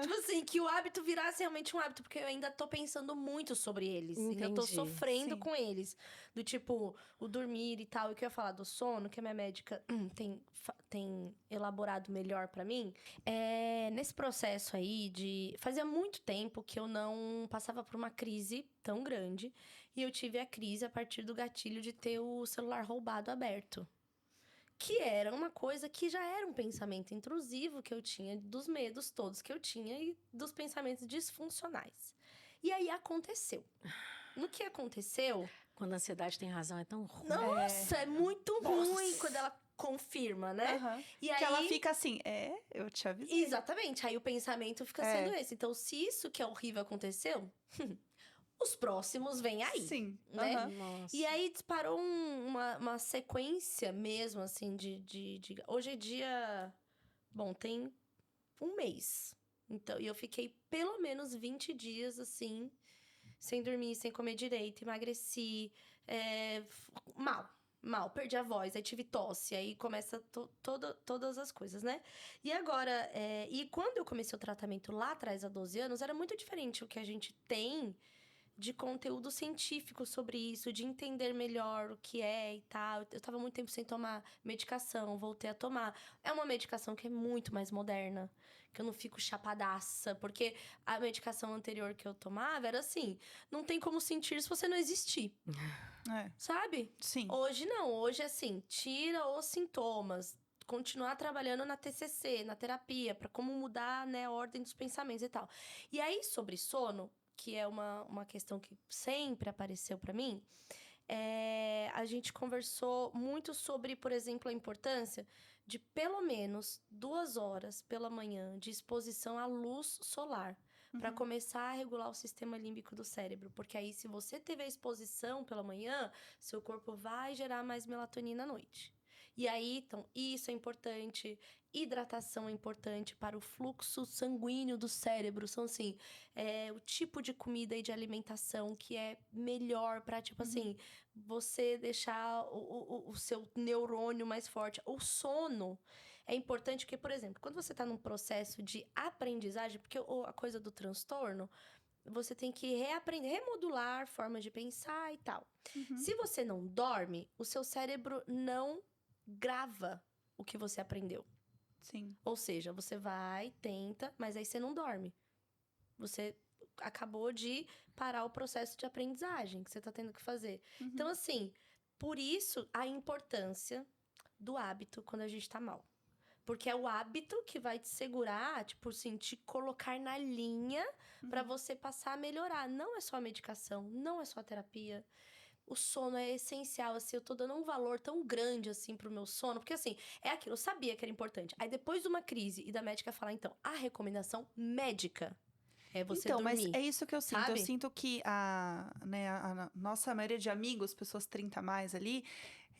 Tipo assim, que o hábito virasse realmente um hábito, porque eu ainda tô pensando muito sobre eles. Entendi. Eu tô sofrendo Sim. com eles. Do tipo, o dormir e tal. E que eu ia falar do sono, que a minha médica tem elaborado melhor pra mim. Nesse processo aí de... Fazia muito tempo que eu não passava por uma crise tão grande. E eu tive a crise a partir do gatilho de ter o celular roubado aberto. Que era uma coisa que já era um pensamento intrusivo que eu tinha, dos medos todos que eu tinha e dos pensamentos disfuncionais. E aí aconteceu. No que aconteceu... Quando a ansiedade tem razão, é tão ruim. Nossa, é muito ruim quando ela confirma, né? E que aí... ela fica assim, eu te avisei. Exatamente, aí o pensamento fica sendo esse. Então, se isso que é horrível aconteceu... Os próximos vêm aí, Sim. né? Nossa. E aí disparou uma sequência mesmo, assim, de... Hoje é dia... Bom, tem um mês. Então, e eu fiquei pelo menos 20 dias, assim, sem dormir, sem comer direito, emagreci, mal, perdi a voz, aí tive tosse, aí começa todas as coisas, né? E agora, e quando eu comecei o tratamento lá atrás, há 12 anos, era muito diferente o que a gente tem de conteúdo científico sobre isso, de entender melhor o que é e tal. Eu tava muito tempo sem tomar medicação, voltei a tomar. É uma medicação que é muito mais moderna, que eu não fico chapadaça, porque a medicação anterior que eu tomava era assim, não tem como sentir se você não existir. Sabe? Sim. Hoje não, hoje é assim, tira os sintomas, continuar trabalhando na TCC, na terapia, pra como mudar, né, a ordem dos pensamentos e tal. E aí, sobre sono, que é uma questão que sempre apareceu pra mim, a gente conversou muito sobre, por exemplo, a importância de pelo menos 2 horas pela manhã de exposição à luz solar, para começar a regular o sistema límbico do cérebro. Porque aí, se você teve a exposição pela manhã, seu corpo vai gerar mais melatonina à noite. E aí, então, isso é importante. Hidratação é importante para o fluxo sanguíneo do cérebro. São, assim, o tipo de comida e de alimentação que é melhor para, tipo assim, você deixar o seu neurônio mais forte. O sono é importante porque, por exemplo, quando você está num processo de aprendizagem, porque a coisa do transtorno, você tem que reaprender, remodular formas de pensar e tal. Se você não dorme, o seu cérebro não grava o que você aprendeu. Sim. Ou seja, você vai, tenta, mas aí você não dorme. Você acabou de parar o processo de aprendizagem que você tá tendo que fazer. Então, assim, por isso a importância do hábito quando a gente tá mal. Porque é o hábito que vai te segurar, tipo assim, te colocar na linha pra você passar a melhorar. Não é só a medicação, não é só a terapia. O sono é essencial, assim, eu tô dando um valor tão grande, assim, pro meu sono. Porque, assim, é aquilo, eu sabia que era importante. Aí, depois de uma crise e da médica falar, então, a recomendação médica é você Então, mas dormir. é isso que eu sinto. Eu sabe? sinto que a nossa maioria de amigos, pessoas 30 a mais ali,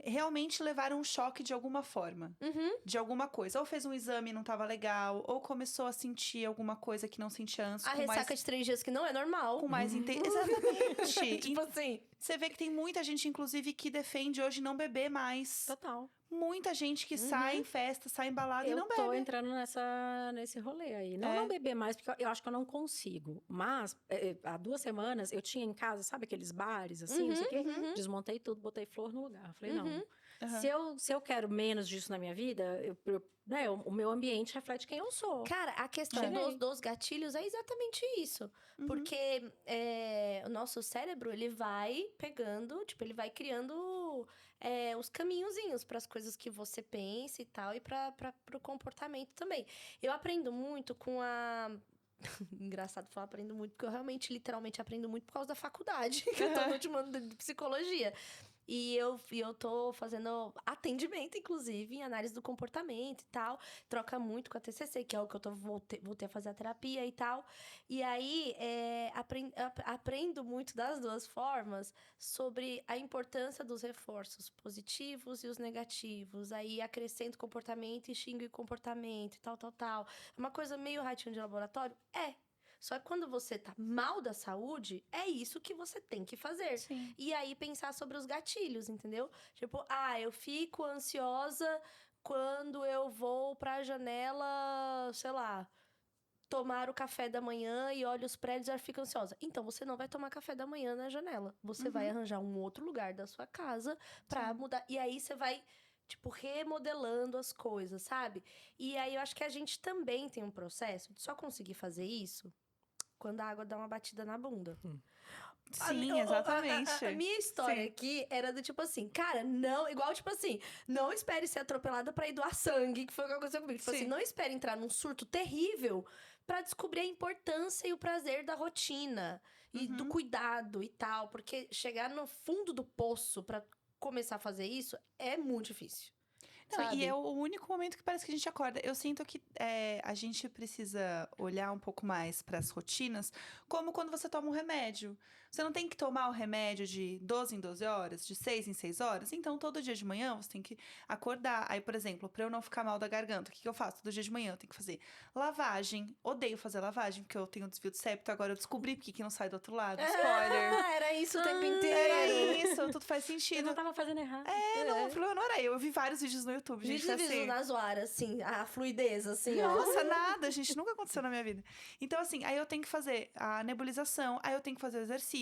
realmente levaram um choque de alguma forma. Uhum. De alguma coisa. Ou fez um exame e não tava legal, ou começou a sentir alguma coisa que não sentia antes. A ressaca de 3 dias que não é normal. Com mais Exatamente. Tipo assim. Você vê que tem muita gente, inclusive, que defende hoje não beber mais. Total. Muita gente que sai em festa, sai embalada e Eu não tô bebe. entrando nesse rolê aí. Não, É. não beber mais, porque eu acho que eu não consigo. Mas, há 2 semanas, eu tinha em casa, sabe aqueles bares, assim, não sei o quê? Desmontei tudo, botei flor no lugar. Falei, não. Aham. Se eu quero menos disso na minha vida, o meu ambiente reflete quem eu sou. Cara, a questão Cheguei. dos gatilhos é exatamente isso. Porque o nosso cérebro, ele vai pegando, tipo, ele vai criando os caminhozinhos para as coisas que você pensa e tal, e para o comportamento também. Eu aprendo muito com a. Engraçado falar aprendo muito, porque eu realmente, literalmente, aprendo muito por causa da faculdade, que eu tô no último ano de psicologia. E eu tô fazendo atendimento, inclusive, em análise do comportamento e tal. Troca muito com a TCC, que é o que eu voltei a fazer a terapia e tal. E aí, aprendo muito das duas formas sobre a importância dos reforços positivos e os negativos. Aí, acrescento comportamento e xingo comportamento e tal, tal, tal. É uma coisa meio ratinho de laboratório? É. Só que quando você tá mal da saúde, é isso que você tem que fazer. Sim. E aí, pensar sobre os gatilhos, entendeu? Tipo, eu fico ansiosa quando eu vou pra janela, sei lá, tomar o café da manhã e olho os prédios e fico ansiosa. Então, você não vai tomar café da manhã na janela. Você vai arranjar um outro lugar da sua casa pra mudar. E aí, você vai, tipo, remodelando as coisas, sabe? E aí, eu acho que a gente também tem um processo de só conseguir fazer isso quando a água dá uma batida na bunda. Sim, exatamente. A minha história Sim. aqui era do tipo assim, cara, não, igual tipo assim, não espere ser atropelada pra ir doar sangue, que foi o que aconteceu comigo. Tipo Sim. assim, não espere entrar num surto terrível pra descobrir a importância e o prazer da rotina e do cuidado e tal, porque chegar no fundo do poço pra começar a fazer isso é muito difícil. Não, sabe? e é o único momento que parece que a gente acorda. Eu sinto que a gente precisa olhar um pouco mais para as rotinas, como quando você toma um remédio. Você não tem que tomar o remédio de 12 em 12 horas, de 6 em 6 horas. Então, todo dia de manhã você tem que acordar. Aí, por exemplo, para eu não ficar mal da garganta, o que eu faço? Todo dia de manhã eu tenho que fazer lavagem. Odeio fazer lavagem, porque eu tenho desvio de septo. Agora eu descobri porque que não sai do outro lado. Spoiler. Era isso o tempo inteiro. Era isso, tudo faz Eu sentido. não tava fazendo errado. Não, o problema não era eu. Eu vi vários vídeos no YouTube, gente. Vídeos Assim, na zoara, assim, a fluidez, assim, ó. nossa, nada, gente, nunca aconteceu na minha vida. Então, assim, aí eu tenho que fazer a nebulização, aí eu tenho que fazer o exercício,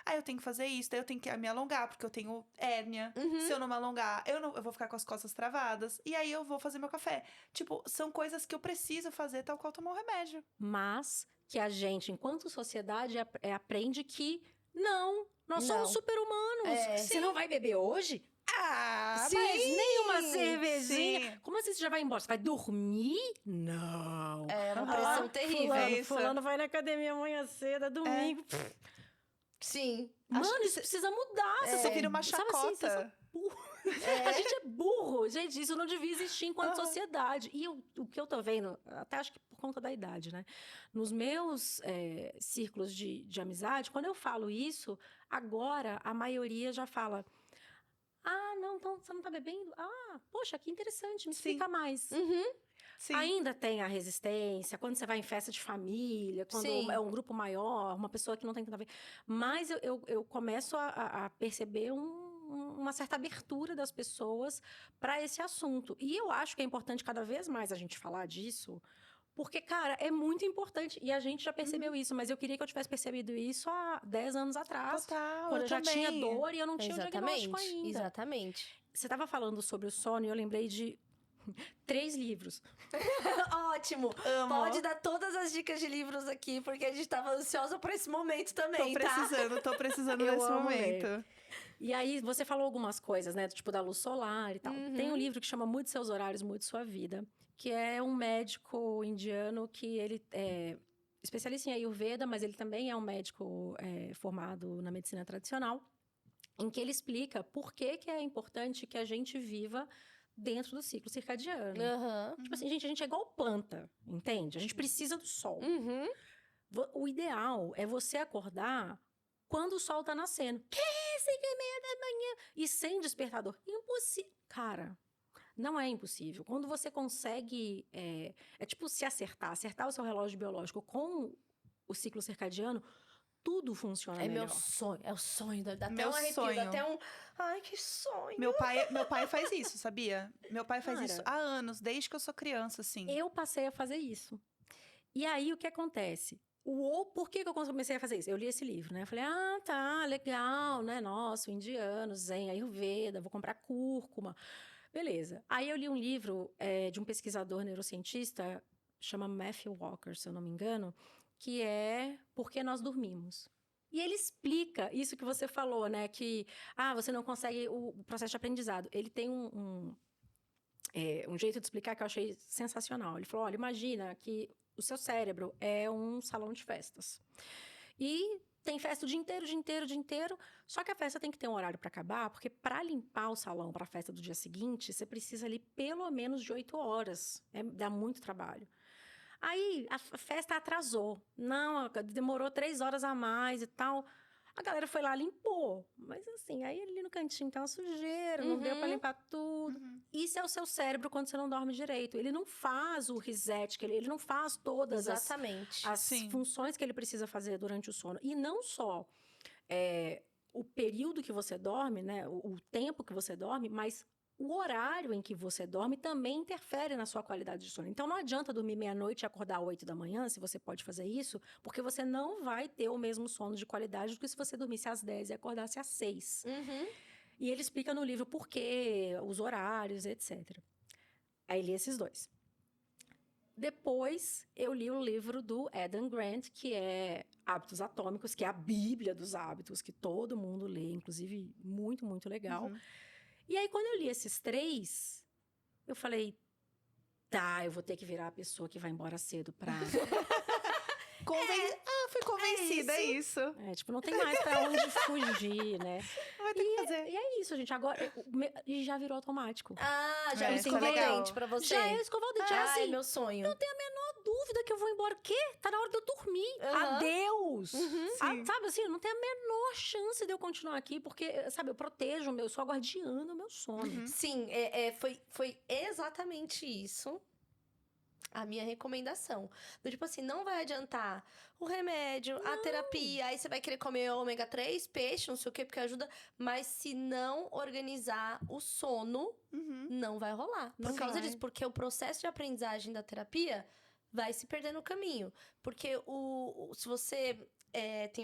aí eu tenho que fazer isso, daí eu tenho que me alongar, porque eu tenho hérnia. Se eu não me alongar, eu vou ficar com as costas travadas. E aí eu vou fazer meu café. Tipo, são coisas que eu preciso fazer, tal qual tomar um remédio. Mas que a gente, enquanto sociedade, aprende que nós Não. somos super-humanos. É. Você não vai beber hoje? Ah, Sim, mas nem uma cervejinha. sim. Como assim você já vai embora? Você vai dormir? Não. É uma pressão terrível. É isso. Fulano vai na academia amanhã cedo, é domingo. Sim. Acho Mano, que isso precisa mudar. Você vira uma Sabe assim, vocês são chacota. burros. A gente é burro. Gente, isso não devia existir enquanto sociedade. E o que eu tô vendo, até acho que por conta da idade, né? Nos meus círculos de amizade, quando eu falo isso, agora a maioria já fala... não, então você não tá bebendo? Poxa, que interessante, me explica mais. Sim. Ainda tem a resistência, quando você vai em festa de família, quando Sim. é um grupo maior, uma pessoa que não tem tanto a ver. Mas eu começo a perceber uma certa abertura das pessoas para esse assunto. E eu acho que é importante cada vez mais a gente falar disso, porque, cara, é muito importante. E a gente já percebeu isso, mas eu queria que eu tivesse percebido isso há 10 anos atrás. Total, Quando eu já também. tinha dor e eu não tinha o diagnóstico ainda. Exatamente. Você estava falando sobre o sono e eu lembrei de 3 livros. Ótimo. Amo. Pode dar todas as dicas de livros aqui, porque a gente tava ansiosa por esse momento também, Tô precisando Eu desse amo momento. E aí, você falou algumas coisas, né? Tipo, da luz solar e tal. Tem um livro que chama Mude Seus Horários, Mude Sua Vida. que é um médico indiano que ele é especialista em Ayurveda, mas ele também é um médico formado na medicina tradicional, em que ele explica por que é importante que a gente viva dentro do ciclo circadiano. Aham. Tipo assim, gente, a gente é igual planta, entende? A gente precisa do sol. Uhum. O ideal é você acordar quando o sol tá nascendo. Que 5h30 da manhã? E sem despertador. Impossível. Cara, não é impossível. Quando você consegue... É tipo se acertar o seu relógio biológico com o ciclo circadiano, tudo funciona É melhor. meu sonho. É o sonho. Dá até Meu um arrepio. sonho. Dá até um... Ai, que sonho. Meu pai faz isso, sabia? Meu pai faz Cara, isso há anos, desde que eu sou criança, assim. Eu passei a fazer isso. E aí, o que acontece? Por que eu comecei a fazer isso? Eu li esse livro, né? Eu falei, tá, legal, né? Nossa, o indiano, Zen, Ayurveda, vou comprar cúrcuma. Beleza. Aí eu li um livro de um pesquisador neurocientista, chama Matthew Walker, se eu não me engano, que é Por que Nós Dormimos. E ele explica isso que você falou, né? Que, você não consegue o processo de aprendizado. Ele tem um jeito de explicar que eu achei sensacional. Ele falou, olha, imagina que o seu cérebro é um salão de festas. E tem festa o dia inteiro. Só que a festa tem que ter um horário para acabar, porque para limpar o salão para a festa do dia seguinte, você precisa ali pelo menos de 8 horas. Dá muito trabalho. Aí a festa atrasou. Não, demorou 3 horas a mais e tal. A galera foi lá, limpou. Mas assim, aí ali no cantinho tá uma sujeira, não deu pra limpar tudo. Isso é o seu cérebro quando você não dorme direito. Ele não faz o reset, ele não faz todas as funções que ele precisa fazer durante o sono. E não só o período que você dorme, né? O tempo que você dorme, mas o horário em que você dorme também interfere na sua qualidade de sono. Então, não adianta dormir meia-noite e acordar às 8 da manhã, se você pode fazer isso, porque você não vai ter o mesmo sono de qualidade do que se você dormisse às 10 e acordasse às 6. E ele explica no livro por quê, os horários, etc. Aí li esses dois. Depois, eu li o livro do Adam Grant, que é Hábitos Atômicos, que é a bíblia dos hábitos, que todo mundo lê, inclusive muito, muito legal. E aí, quando eu li esses 3, eu falei, eu vou ter que virar a pessoa que vai embora cedo pra... Fui convencida, é isso. Não tem mais pra onde fugir, né? Vai ter que fazer. E é isso, gente. Agora, e já virou automático. Já é escovar o dente pra você. Já é escovar o dente. Ai, meu sonho. Não tenho a menor dúvida que eu vou embora. O quê? Tá na hora de eu dormir. Adeus. Sabe assim, não tem a menor chance de eu continuar aqui, porque, sabe, eu protejo eu sou a guardiã do meu sono. Sim, foi exatamente isso a minha recomendação. Do tipo assim, não vai adiantar o remédio, a terapia, aí você vai querer comer ômega 3, peixe, não sei o quê, porque ajuda, mas se não organizar o sono, não vai rolar. Por causa disso, porque o processo de aprendizagem da terapia vai se perder no caminho. Porque se você...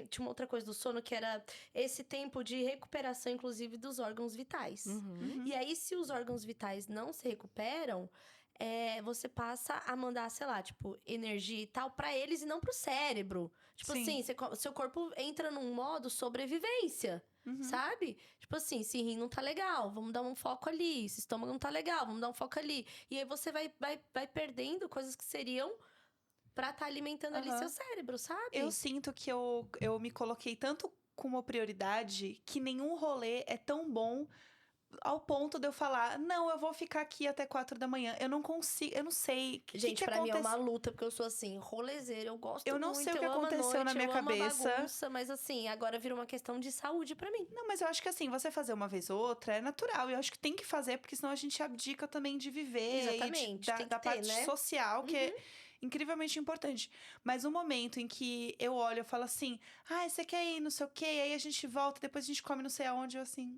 tinha uma outra coisa do sono que era esse tempo de recuperação, inclusive, dos órgãos vitais. E aí, se os órgãos vitais não se recuperam, você passa a mandar, sei lá, tipo, energia e tal pra eles e não pro cérebro. Tipo assim, seu corpo entra num modo sobrevivência, sabe? Tipo assim, esse rim não tá legal, vamos dar um foco ali. Esse estômago não tá legal, vamos dar um foco ali. E aí você vai perdendo coisas que seriam pra estar alimentando ali seu cérebro, sabe? Eu sinto que eu me coloquei tanto como prioridade que nenhum rolê é tão bom ao ponto de eu falar, não, eu vou ficar aqui até 4 da manhã. Eu não consigo, eu não sei. Gente, pra mim é uma luta, porque eu sou assim, rolezeira, eu gosto muito. Eu não sei o que aconteceu na minha cabeça. Eu amo a bagunça, mas assim, agora vira uma questão de saúde pra mim. Não, mas eu acho que assim, você fazer uma vez ou outra é natural. Eu acho que tem que fazer, porque senão a gente abdica também de viver. Exatamente, e da parte social, que é incrivelmente importante. Mas o momento em que eu olho, eu falo assim, você quer ir, não sei o quê, aí a gente volta, depois a gente come não sei aonde, eu assim...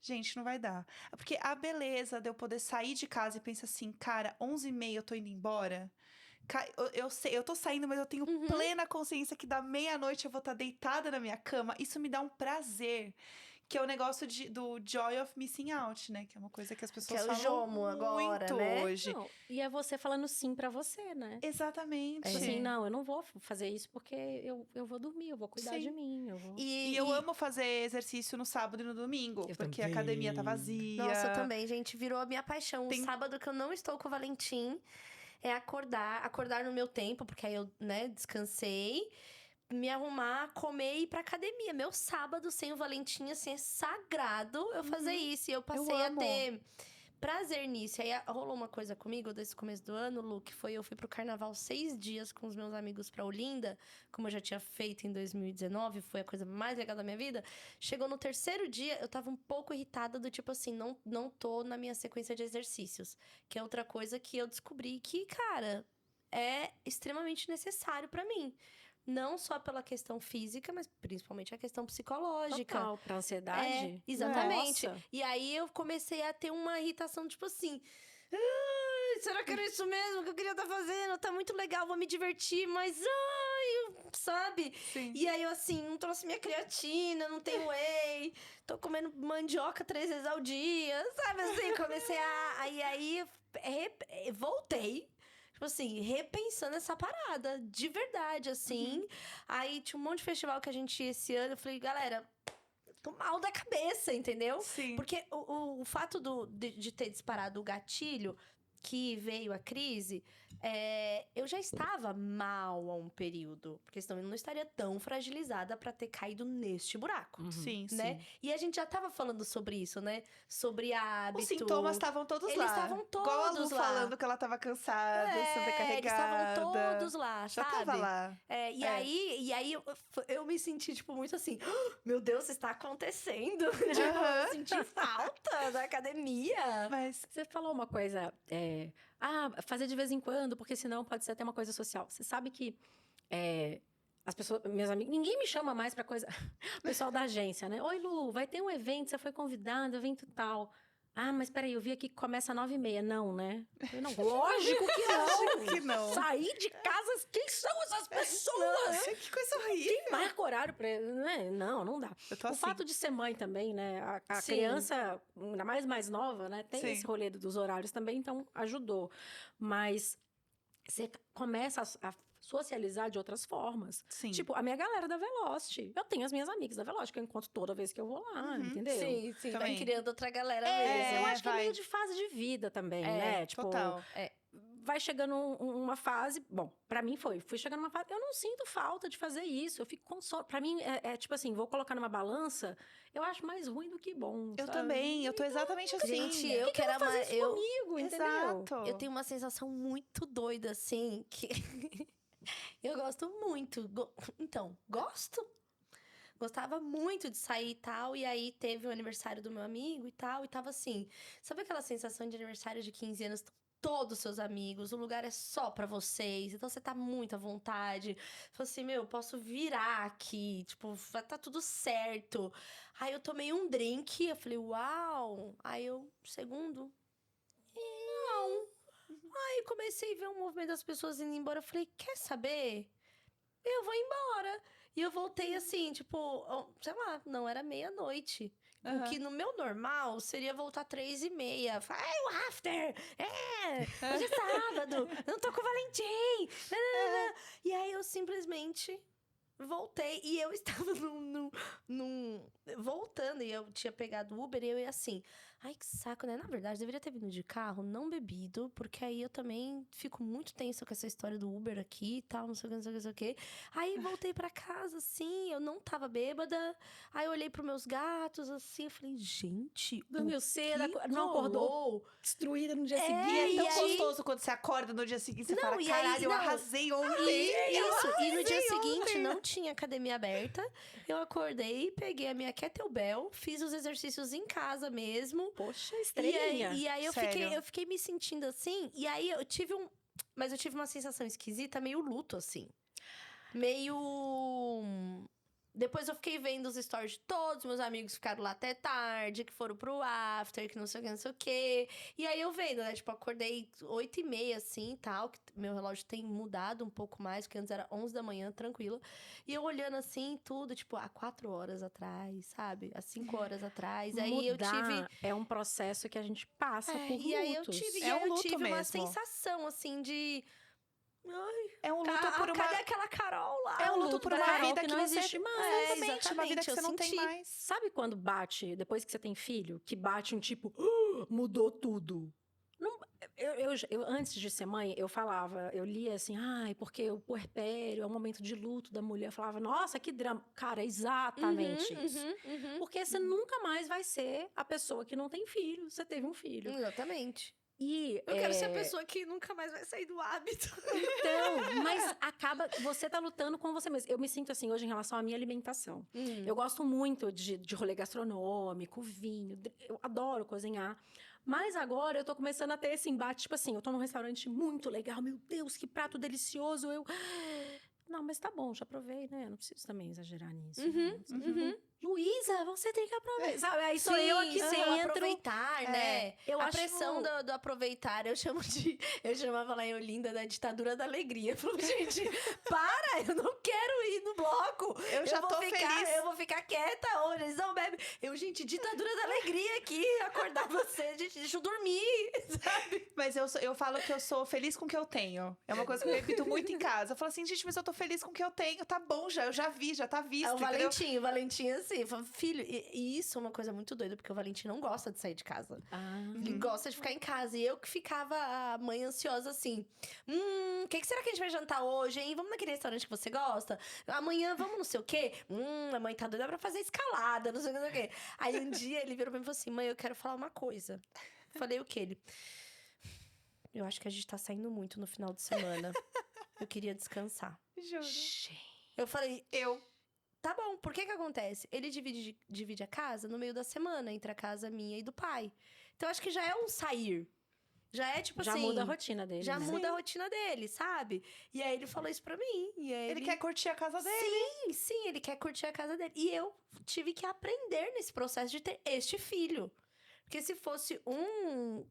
Gente, não vai dar. Porque a beleza de eu poder sair de casa e pensar assim, cara, 11h30 eu tô indo embora. Eu sei, eu tô saindo, mas eu tenho plena consciência que da meia-noite eu vou estar deitada na minha cama. Isso me dá um prazer Que é o negócio do joy of missing out, né? Que é uma coisa que as pessoas Que é o falam JOMO agora, muito né? hoje. Não, e é você falando sim pra você, né? Exatamente. Tipo assim, não, eu não vou fazer isso porque eu vou dormir, eu vou cuidar Sim. de mim, eu vou... E eu amo fazer exercício no sábado e no domingo. Eu porque também. a academia tá vazia. Nossa, eu também, gente, virou a minha paixão. Tem- O sábado que eu não estou com o Valentim é acordar no meu tempo, porque aí eu, né, descansei, me arrumar, comer e ir pra academia. Meu sábado sem o Valentim, assim, é sagrado eu fazer isso. E eu passei a amo. ter prazer nisso. E aí rolou uma coisa comigo desse começo do ano, Lu, que foi eu fui pro carnaval 6 dias com os meus amigos pra Olinda, como eu já tinha feito em 2019, foi a coisa mais legal da minha vida. Chegou no terceiro dia, eu tava um pouco irritada do tipo assim, não tô na minha sequência de exercícios. Que é outra coisa que eu descobri que, cara, é extremamente necessário pra mim. Não só pela questão física, mas principalmente a questão psicológica. Total, pra ansiedade. Exatamente. Nossa. E aí eu comecei a ter uma irritação, tipo assim. "Ai, será que era isso mesmo que eu queria estar fazendo? Tá muito legal, vou me divertir, mas sabe? Sim. E aí eu assim, não trouxe minha creatina, não tenho whey, tô comendo mandioca 3 vezes ao dia, sabe assim? Comecei a. E aí voltei. Tipo assim, repensando essa parada, de verdade, assim. Aí tinha um monte de festival que a gente ia esse ano. Eu falei, galera, tô mal da cabeça, entendeu? Sim. Porque o fato de ter disparado o gatilho, que veio a crise, eu já estava mal há um período. Porque senão eu não estaria tão fragilizada pra ter caído neste buraco. Sim, Né? sim. E a gente já tava falando sobre isso, né? Sobre hábito. Os sintomas estavam todos Eles lá. estavam Igual a Lu todos lá. falando que ela tava cansada, Eles sobrecarregada. estavam todos lá, Já sabe? tava lá. E aí eu me senti, tipo, muito assim... "Ah, meu Deus, está acontecendo!" Tipo, eu senti falta da academia. Mas Você falou uma coisa, fazer de vez em quando, porque senão pode ser até uma coisa social. Você sabe que as pessoas, meus amigos, ninguém me chama mais pra coisa. O pessoal da agência, né? Oi, Lu, vai ter um evento, você foi convidada, evento tal. Ah, mas peraí, eu vi aqui que começa às 9h30. Não, né? Eu não, lógico que não. Lógico que não. Sair de casa, quem são essas pessoas? que coisa horrível. Marca horário pra... Né? Não dá. Eu tô O assim. fato de ser mãe também, né? A Sim. criança, ainda mais nova, né? Tem Sim. esse rolê dos horários também, então ajudou. Mas você começa a socializar de outras formas. Sim. Tipo, a minha galera da Velocity. Eu tenho as minhas amigas da Velocity, que eu encontro toda vez que eu vou lá, entendeu? Sim, vai Também. criando outra galera Eu mesmo. acho que é vai. meio de fase de vida também, né? Tipo, Total. vai chegando uma fase... Bom, pra mim fui chegando uma fase... Eu não sinto falta de fazer isso. Eu fico com sono. Pra mim, tipo assim, vou colocar numa balança, eu acho mais ruim do que bom, Eu sabe? também, eu tô exatamente assim. Gente, eu Que quero eu vou fazer isso comigo, entendeu? Exato. Eu tenho uma sensação muito doida, assim, que eu gosto muito. Então, gosto. Gostava muito de sair e tal, e aí teve o aniversário do meu amigo e tal, e tava assim, sabe aquela sensação de aniversário de 15 anos? Todos seus amigos, o lugar é só pra vocês, então você tá muito à vontade. Falei assim, meu, posso virar aqui, tipo, vai tá tudo certo. Aí eu tomei um drink, eu falei, uau. Aí eu, segundo, não. Aí comecei a ver um movimento das pessoas indo embora, eu falei, quer saber? Eu vou embora. E eu voltei assim, tipo, sei lá, não era meia-noite. Aham. O que no meu normal seria voltar 3h30. Ai, o after! Hoje é sábado! Eu não tô com o Valentim! Nananana. E aí eu simplesmente voltei. E eu estava voltando. E eu tinha pegado o Uber e eu ia assim... Ai, que saco, né? Na verdade, deveria ter vindo de carro, não bebido. Porque aí eu também fico muito tensa com essa história do Uber aqui e tal, não sei o que, não sei o que, não sei o que. Aí voltei pra casa, assim, eu não tava bêbada. Aí eu olhei pros meus gatos, assim, eu falei, gente, Dormiu cedo, que não acordou rolou? destruída no dia E seguinte. é tão e aí- gostoso quando você acorda no dia seguinte, você Não, fala, e aí- caralho, eu não. arrasei ontem. E no dia seguinte ontem. não tinha academia aberta. Eu acordei, peguei a minha kettlebell, fiz os exercícios em casa mesmo. Poxa, E estrelinha. aí eu Sério. fiquei me sentindo assim. E aí eu tive Mas eu tive uma sensação esquisita, meio luto, assim. Meio Depois eu fiquei vendo os stories de todos, meus amigos ficaram lá até tarde, que foram pro after, que não sei o que, não sei o que. E aí eu vendo, né? Tipo, acordei 8h30, assim, tal. Que meu relógio tem mudado um pouco mais, porque antes era 11 da manhã, tranquilo. E eu olhando assim, tudo, tipo, há 4 horas atrás, sabe? Há 5 horas atrás. Aí eu tive... é um processo que a gente passa por lutos. E aí eu tive, É um luto tive uma mesmo. sensação, assim, de... Ai, É um luto por uma... cadê aquela Carol lá? É um luto por uma Carol vida que que não você... existe mais. Exatamente, uma vida que eu você não tem senti. mais. Sabe quando bate, depois que você tem filho, que bate um tipo, mudou tudo? Não, antes de ser mãe, eu falava, eu lia assim, ai, porque o puerpério é um momento de luto da mulher. Eu falava, nossa, que drama. Cara, é exatamente isso. Porque você nunca mais vai ser a pessoa que não tem filho. Você teve um filho. Exatamente. E, Eu quero ser a pessoa que nunca mais vai sair do hábito. Então, mas acaba, você tá lutando com você mesmo. Eu me sinto assim hoje em relação à minha alimentação. Eu gosto muito de rolê gastronômico, vinho, eu adoro cozinhar. Mas agora eu tô começando a ter esse embate, tipo assim, eu tô num restaurante muito legal, meu Deus, que prato delicioso, Não, mas tá bom, já provei, né? Não preciso também exagerar nisso. né? Luísa, você tem que aproveitar. Sabe? Aí sou eu aqui centro. Aproveitar, né? Eu a acho- pressão do aproveitar, eu chamava lá em Olinda da ditadura da alegria. Eu falava, gente, para, eu não quero ir no bloco. Eu já vou tô ficar, feliz. Eu vou ficar quieta hoje, eles não bebem. Gente, ditadura da alegria aqui, acordar você, gente, deixa eu dormir, sabe? Mas eu falo que eu sou feliz com o que eu tenho. É uma coisa que eu repito muito em casa. Eu falo assim, gente, mas eu tô feliz com o que eu tenho. Tá bom já, eu já vi, já tá visto, É o entendeu? Valentim assim, fala, filho, e isso é uma coisa muito doida, porque o Valentim não gosta de sair de casa. Ele gosta de ficar em casa. E eu que ficava a mãe ansiosa assim. O que será que a gente vai jantar hoje, hein? Vamos naquele restaurante que você gosta? Amanhã vamos não sei o quê? A mãe tá doida pra fazer escalada, não sei o quê. Aí um dia ele virou pra mim e falou assim: mãe, eu quero falar uma coisa. Falei o quê? Ele. Eu acho que a gente tá saindo muito no final de semana. Eu queria descansar. Juro. Eu falei, tá bom, por que acontece? Ele divide a casa no meio da semana, entre a casa minha e do pai. Então, acho que já é um sair. Já é tipo Já assim... muda a rotina dele. Já né? muda a rotina dele, sabe? E aí, ele falou isso pra mim. E aí Ele quer curtir a casa dele. Sim, ele quer curtir a casa dele. E eu tive que aprender nesse processo de ter este filho. Porque se fosse um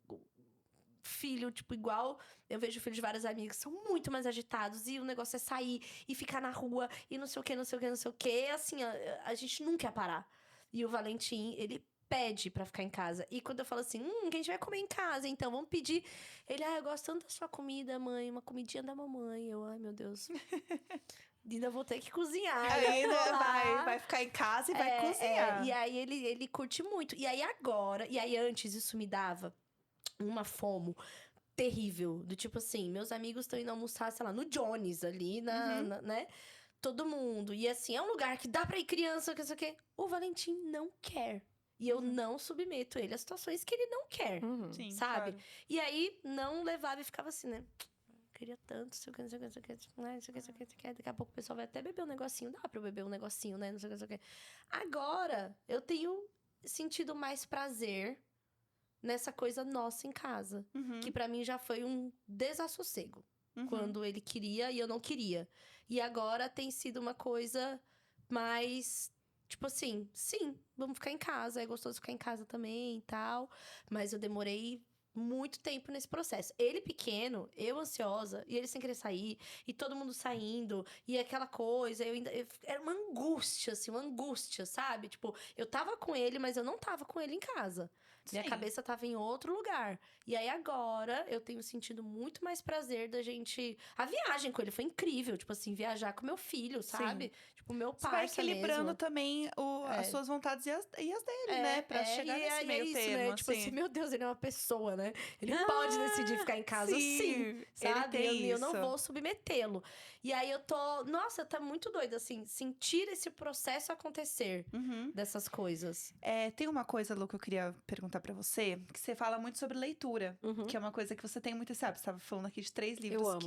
filho, tipo, igual... Eu vejo filhos de vários amigos que são muito mais agitados. E o negócio é sair e ficar na rua. E não sei o que, não sei o que, não sei o que. Assim, a gente nunca ia parar. E o Valentim, ele pede pra ficar em casa. E quando eu falo assim, que a gente vai comer em casa, então, vamos pedir. Ele, eu gosto tanto da sua comida, mãe. Uma comidinha da mamãe. Eu, ai, meu Deus. Ainda vou ter que cozinhar. Ainda vai ficar em casa e vai cozinhar. E aí, ele curte muito. E aí, agora... E aí, antes, isso me dava uma fomo terrível. Do tipo assim, meus amigos estão indo almoçar, sei lá, no Johnny's ali, né? Todo mundo. E assim, é um lugar que dá pra ir criança, que isso aqui. O Valentim não quer. E eu não submeto ele a situações que ele não quer. Sim, sabe? claro. E aí, não levava e ficava assim, né? Queria tanto, sei o que, não sei o que, não sei o que, não sei o que, não sei o que, não sei o que. Daqui a pouco o pessoal vai até beber um negocinho. Dá pra eu beber um negocinho, né? Não sei o que, não sei o que. Agora, eu tenho sentido mais prazer nessa coisa nossa em casa. Que pra mim já foi um desassossego. Quando ele queria e eu não queria. E agora tem sido uma coisa mais... Tipo assim, sim, vamos ficar em casa. É gostoso ficar em casa também e tal. Mas eu demorei muito tempo nesse processo. Ele pequeno, eu ansiosa, e ele sem querer sair, e todo mundo saindo, e aquela coisa, era uma angústia, assim, uma angústia, sabe? Tipo, eu tava com ele, mas eu não tava com ele em casa. Minha Sim. cabeça tava em outro lugar. E aí, agora, eu tenho sentido muito mais prazer da gente... A viagem com ele foi incrível. Tipo assim, viajar com meu filho, sabe? Tipo, meu Você vai pai equilibrando mesmo. também as suas vontades e as dele, né? Pra chegar nesse meio termo, né? Tipo assim. assim, meu Deus, ele é uma pessoa, né? Ele pode decidir ficar em casa sim, sabe? ele tem Eu não isso. vou submetê-lo. E aí, eu tô... Nossa, tá muito doido, assim. Sentir esse processo acontecer dessas coisas. Tem uma coisa, Lu, que eu queria perguntar pra você. Que você fala muito sobre leitura. Que é uma coisa que você tem muito, sabe? Você tava falando aqui de 3 livros Eu amo,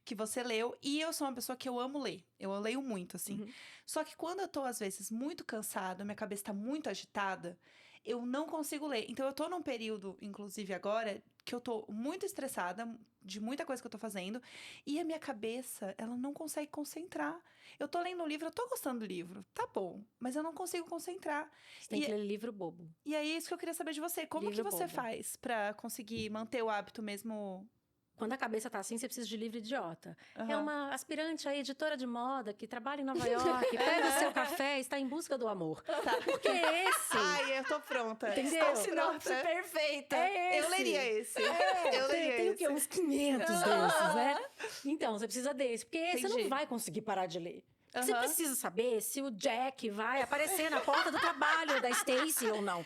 que você leu. E eu sou uma pessoa que eu amo ler. Eu leio muito, assim. Só que quando eu tô, às vezes, muito cansada, minha cabeça tá muito agitada, eu não consigo ler. Então, eu tô num período, inclusive agora, que eu tô muito estressada de muita coisa que eu tô fazendo. E a minha cabeça, ela não consegue concentrar. Eu tô lendo um livro, eu tô gostando do livro, tá bom. Mas eu não consigo concentrar. Você tem E- que ler livro bobo. E aí, é isso que eu queria saber de você. Como Livro que você bobo. faz pra conseguir manter o hábito mesmo? Quando a cabeça tá assim, você precisa de livro idiota. É Aham. uma aspirante a editora de moda que trabalha em Nova York, pega o seu café e está em busca do amor. Tá. Porque é esse. Ai, eu tô pronta. Entendeu? Estou Sinopse pronta. perfeita. É esse. Eu leria esse. É, eu leria tem o esse. quê? Uns 500 desses, né? Então, você precisa desse. Porque você Entendi. não vai conseguir parar de ler. Você Aham. precisa saber se o Jack vai aparecer na porta do trabalho da Stacy ou não.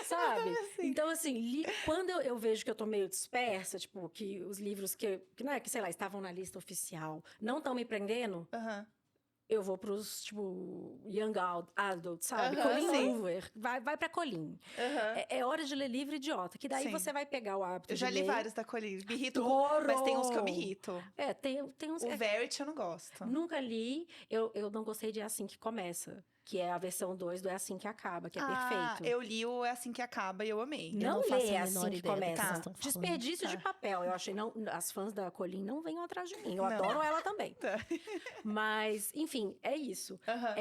Sabe? Então, assim, quando eu vejo que eu tô meio dispersa, tipo, que os livros que não é que, sei lá, estavam na lista oficial, não estão me prendendo, Aham. eu vou pros, tipo, Young Adult, sabe? Aham, Colin sim. Hoover. Vai pra Colin. Aham. É hora de ler livro idiota, que daí Sim. você vai pegar o hábito Eu já de li ler. vários da Colin. Me irrito, Horror! mas tem uns que eu me irrito. É, tem uns... O Verity eu não gosto. Nunca li, eu não gostei de É Assim Que Começa, que é a versão 2 do É Assim Que Acaba, que é perfeito. Eu li o É Assim Que Acaba e eu amei. Não não faço lê a assim menor que ideia do que começa. vocês estão falando. Desperdício Tá. de papel. Eu achei, não, as fãs da Colin não venham atrás de mim. Eu Não. adoro ela também. Tá. Mas, enfim, é isso. Aham.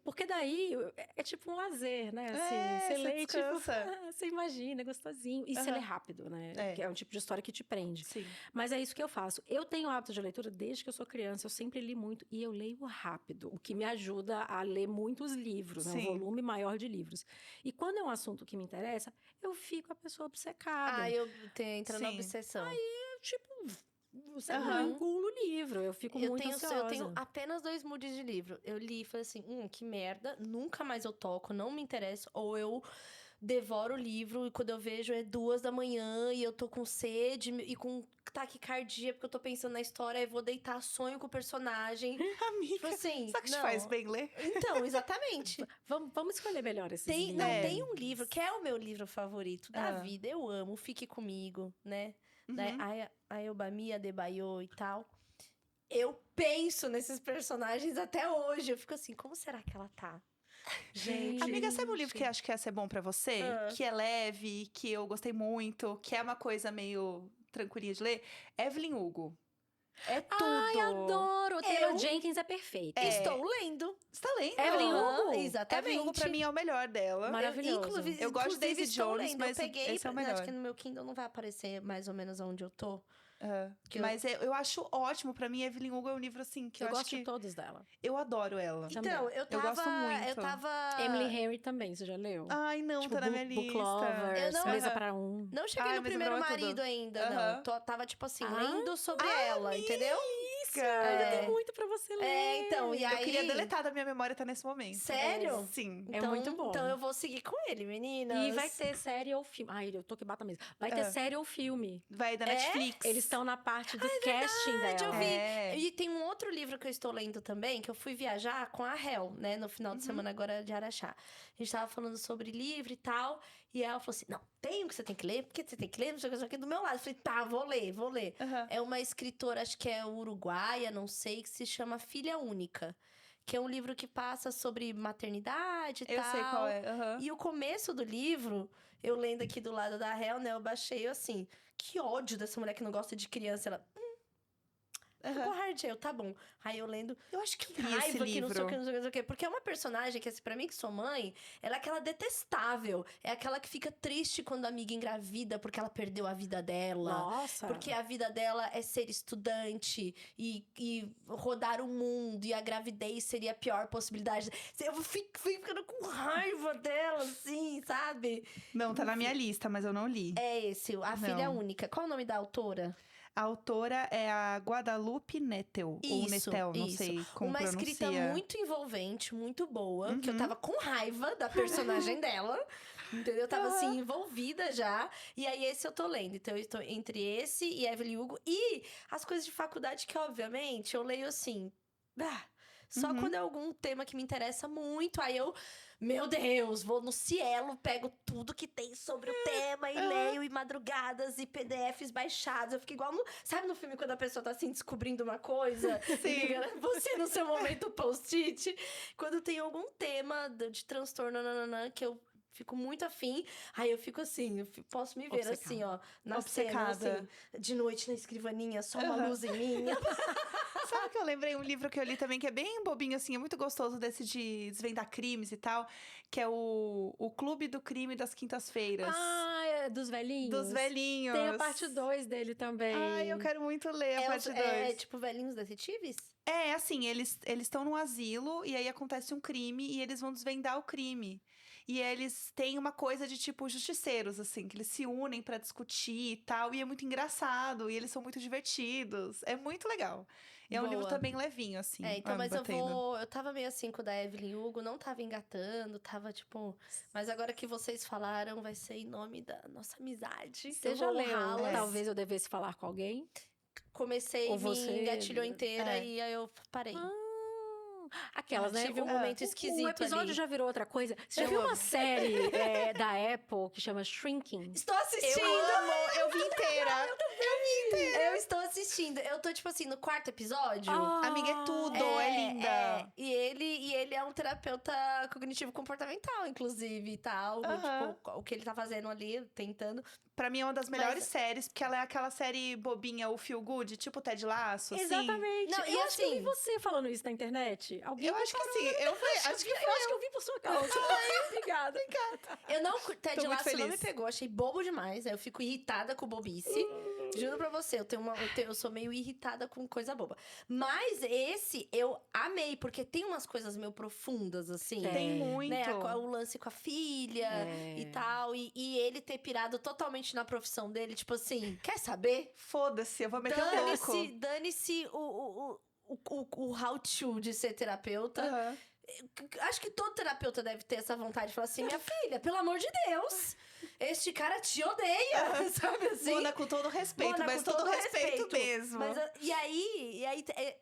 Porque daí é tipo um lazer, né? Assim, É, você você lê, tipo, descansa. você imagina, é gostosinho. E você Aham. lê rápido, né? É. Que é um tipo de história que te prende. Sim. Mas é isso que eu faço. Eu tenho o hábito de leitura desde que eu sou criança. Eu sempre li muito e eu leio rápido, o que me ajuda a ler muitos livros, né? Um Sim. volume maior de livros. E quando é um assunto que me interessa, eu fico a pessoa obcecada. Eu entro na Sim. obsessão. Tipo, você Aham. não engulo o livro. Eu fico muito ansiosa. Eu tenho apenas 2 moods de livro. Eu li e falei assim, que merda, nunca mais eu toco, não me interessa. Ou eu devoro o livro e quando eu vejo é 2 da manhã e eu tô com sede e com taquicardia porque eu tô pensando na história e vou deitar, sonho com o personagem. Tipo Amiga, assim, sabe que te não. faz bem ler? Então, exatamente. Vamos escolher melhor esses livros. Tem um livro que é o meu livro favorito da Ah. vida. Eu amo, Fique Comigo, né? Da Uhum. Ayobami Adebayo e tal. Eu penso nesses personagens até hoje. Eu fico assim, como será que ela tá? Gente. Amiga, sabe um livro que eu acho que ia ser bom pra você? Ah. Que é leve, que eu gostei muito, que é uma coisa meio tranquilinha de ler? Evelyn Hugo. É tudo. Ai, adoro! Taylor Eu- Jenkins é perfeito. Estou lendo. Você tá lendo? Evelyn Hugo? Exatamente. Evelyn Hugo pra mim é o melhor dela. Maravilhoso. Eu gosto de Daisy estou Jones, lendo. mas eu peguei, esse é o acho melhor. que no meu Kindle não vai aparecer mais ou menos onde eu tô. Que Mas eu acho ótimo. Pra mim, Evelyn Hugo é um livro assim que eu, Eu acho gosto que de todos dela. eu adoro ela. Também. Então, eu tava... gosto muito. Eu tava... Emily Henry também, você já leu? Ai, não, Tipo, tá na minha Book lista. Lovers, Eu não- Mesa Aham. para um. Não cheguei Ai, no mas primeiro lembrou tudo. marido ainda, Aham. não. Tava, tipo assim, Ah, lendo sobre ela, entendeu? Isso! É. Tem muito pra você ler. Então, e Eu aí... queria deletar da minha memória, tá nesse momento. Sério? Sim. É muito bom. Então eu vou seguir com ele, meninas. E vai ter série ou filme. Ai, eu tô que bata mesmo. Vai ter Ah. série ou filme. Vai da É? Netflix. Eles estão na parte do casting Verdade, eu dela. vi. É. E tem um outro livro que eu estou lendo também, que eu fui viajar com a Hel, né? No final de semana agora de Araxá. A gente tava falando sobre livro e tal. E ela falou assim, não, tem o que você tem que ler, porque você tem que ler, não sei o que, do meu lado. Eu falei, tá, vou ler. Aham. É uma escritora, acho que é uruguaia, não sei, que se chama Filha Única. Que é um livro que passa sobre maternidade e Eu tal. sei qual é. aham. E o começo do livro, eu lendo aqui do lado da Hel, né? Eu baixei assim, que ódio dessa mulher que não gosta de criança. Ela, Aham. ficou hard, eu, tá bom. Aí eu lendo, Eu acho que que eu li esse raiva, que não sei o livro. que, não sei o que, não sei o que. Porque é uma personagem que, assim, pra mim, que sou mãe, ela é aquela detestável. É aquela que fica triste quando a amiga engravida porque ela perdeu a vida dela. Nossa. Porque a vida dela é ser estudante e rodar o mundo. E a gravidez seria a pior possibilidade. Eu fico ficando com raiva dela, assim, sabe? Não, tá na minha lista, mas eu não li. É esse, A Filha Não. Única. Qual o nome da autora? A autora é a Guadalupe Nettel. Ou Isso, Nettel, não isso. sei como Uma pronuncia. escrita muito envolvente, muito boa. Que eu Uhum. tava com raiva da personagem dela. Entendeu? Eu tava, assim, envolvida já. E aí, esse eu tô lendo. Então, eu estou entre esse e Evelyn Hugo. E as coisas de faculdade que, obviamente, eu leio assim... Só Uhum. quando é algum tema que me interessa muito. Aí eu... Meu Deus, vou no Cielo, pego tudo que tem sobre o tema e leio, e madrugadas, e PDFs baixados. Eu fico igual no... Sabe no filme quando a pessoa tá assim, descobrindo uma coisa? Sim. Liga, você no seu momento post-it. Quando tem algum tema de transtorno, nananã, que eu fico muito afim. Aí eu fico assim, posso me ver Obcecada. assim, ó, na cena, assim, de noite na escrivaninha, só uma luz em mim. Sabe que eu lembrei um livro que eu li também, que é bem bobinho, assim, é muito gostoso desse de desvendar crimes e tal, que é o Clube do Crime das Quintas-Feiras. Ah, é dos velhinhos? Dos velhinhos. Tem a parte 2 dele também. Ai, eu quero muito ler a parte 2. É tipo Velhinhos Detetives? É, assim, eles estão num asilo e aí acontece um crime e eles vão desvendar o crime. E eles têm uma coisa de tipo justiceiros, assim, que eles se unem pra discutir e tal. E é muito engraçado, e eles são muito divertidos. É muito legal. E é um livro Boa. também levinho, assim. Então, mas batendo. eu tava meio assim com o da Evelyn Hugo, não tava engatando, tava tipo. Mas agora que vocês falaram, vai ser em nome da nossa amizade. Você Eu já vou leu? honrá-las. Talvez eu devesse falar com alguém. Comecei, Ou me você- engatilhou inteira É. e aí eu parei. Aquelas, né? Tive um momento esquisito O episódio ali. já virou outra coisa. Você já viu uma série da Apple que chama Shrinking? Estou assistindo! Eu amo, eu vi inteira. Eu estou assistindo. Eu tô, tipo assim, no 4º episódio. Amiga, é tudo, é linda. E ele é um terapeuta cognitivo comportamental, inclusive, e tal. Aham. Tipo, o que ele tá fazendo ali, tentando. Pra mim é uma das melhores Mas- séries, porque ela é aquela série bobinha, o Feel Good, tipo Ted Lasso, assim. Exatamente. Não, e eu acho que eu vi assim- você falando isso na internet. Alguém Eu acho que assim, acho que eu acho que eu vi por sua causa. Obrigada. Eu não. Ted Tô muito Lasso não me feliz. pegou, achei bobo demais. Aí eu fico irritada com bobice. Juro pra você, eu sou meio irritada com coisa boba. Mas esse eu amei, porque tem umas coisas meio profundas, assim. tem muito. Né, o lance com a filha e tal. E ele ter pirado totalmente na profissão dele, tipo assim, quer saber? Foda-se, eu vou meter um louco. Dane-se o how to de ser terapeuta. Aham. Acho que todo terapeuta deve ter essa vontade de falar assim, minha filha, pelo amor de Deus, este cara te odeia, sabe assim? Mona, com todo respeito, Mona, mas com todo todo respeito mesmo. Mas, e aí,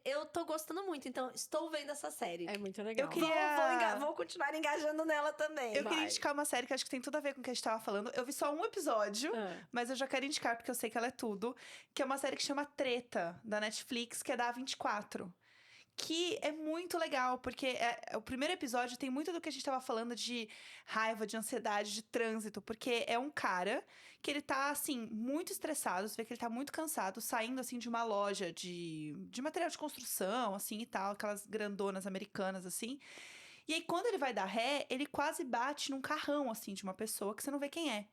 eu tô gostando muito, então estou vendo essa série. É muito legal. Eu queria- Vou continuar engajando nela também. Eu vai. queria indicar uma série que acho que tem tudo a ver com o que a gente tava falando. Eu vi só um episódio, mas eu já quero indicar porque eu sei que ela é tudo. Que é uma série que chama Treta, da Netflix, que é da A24. Que é muito legal, porque o primeiro episódio tem muito do que a gente tava falando de raiva, de ansiedade, de trânsito. Porque é um cara que ele tá, assim, muito estressado. Você vê que ele tá muito cansado, saindo, assim, de uma loja de material de construção, assim, e tal. Aquelas grandonas americanas, assim. E aí, quando ele vai dar ré, ele quase bate num carrão, assim, de uma pessoa que você não vê quem é.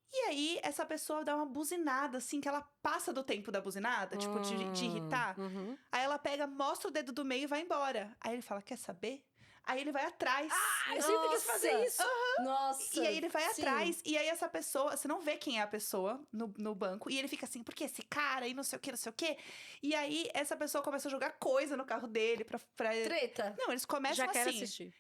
E aí, essa pessoa dá uma buzinada, assim, que ela passa do tempo da buzinada, tipo, de irritar. Uhum. Aí ela pega, mostra o dedo do meio e vai embora. Aí ele fala, quer saber? Aí ele vai atrás. Eu sempre quis fazer isso. Nossa. E aí ele vai sim. atrás, e aí essa pessoa, você não vê quem é a pessoa no banco, e ele fica assim, por que esse cara? E não sei o que, não sei o que. E aí essa pessoa começa a jogar coisa no carro dele pra... Treta. Não, eles começam Já quero assim. assistir.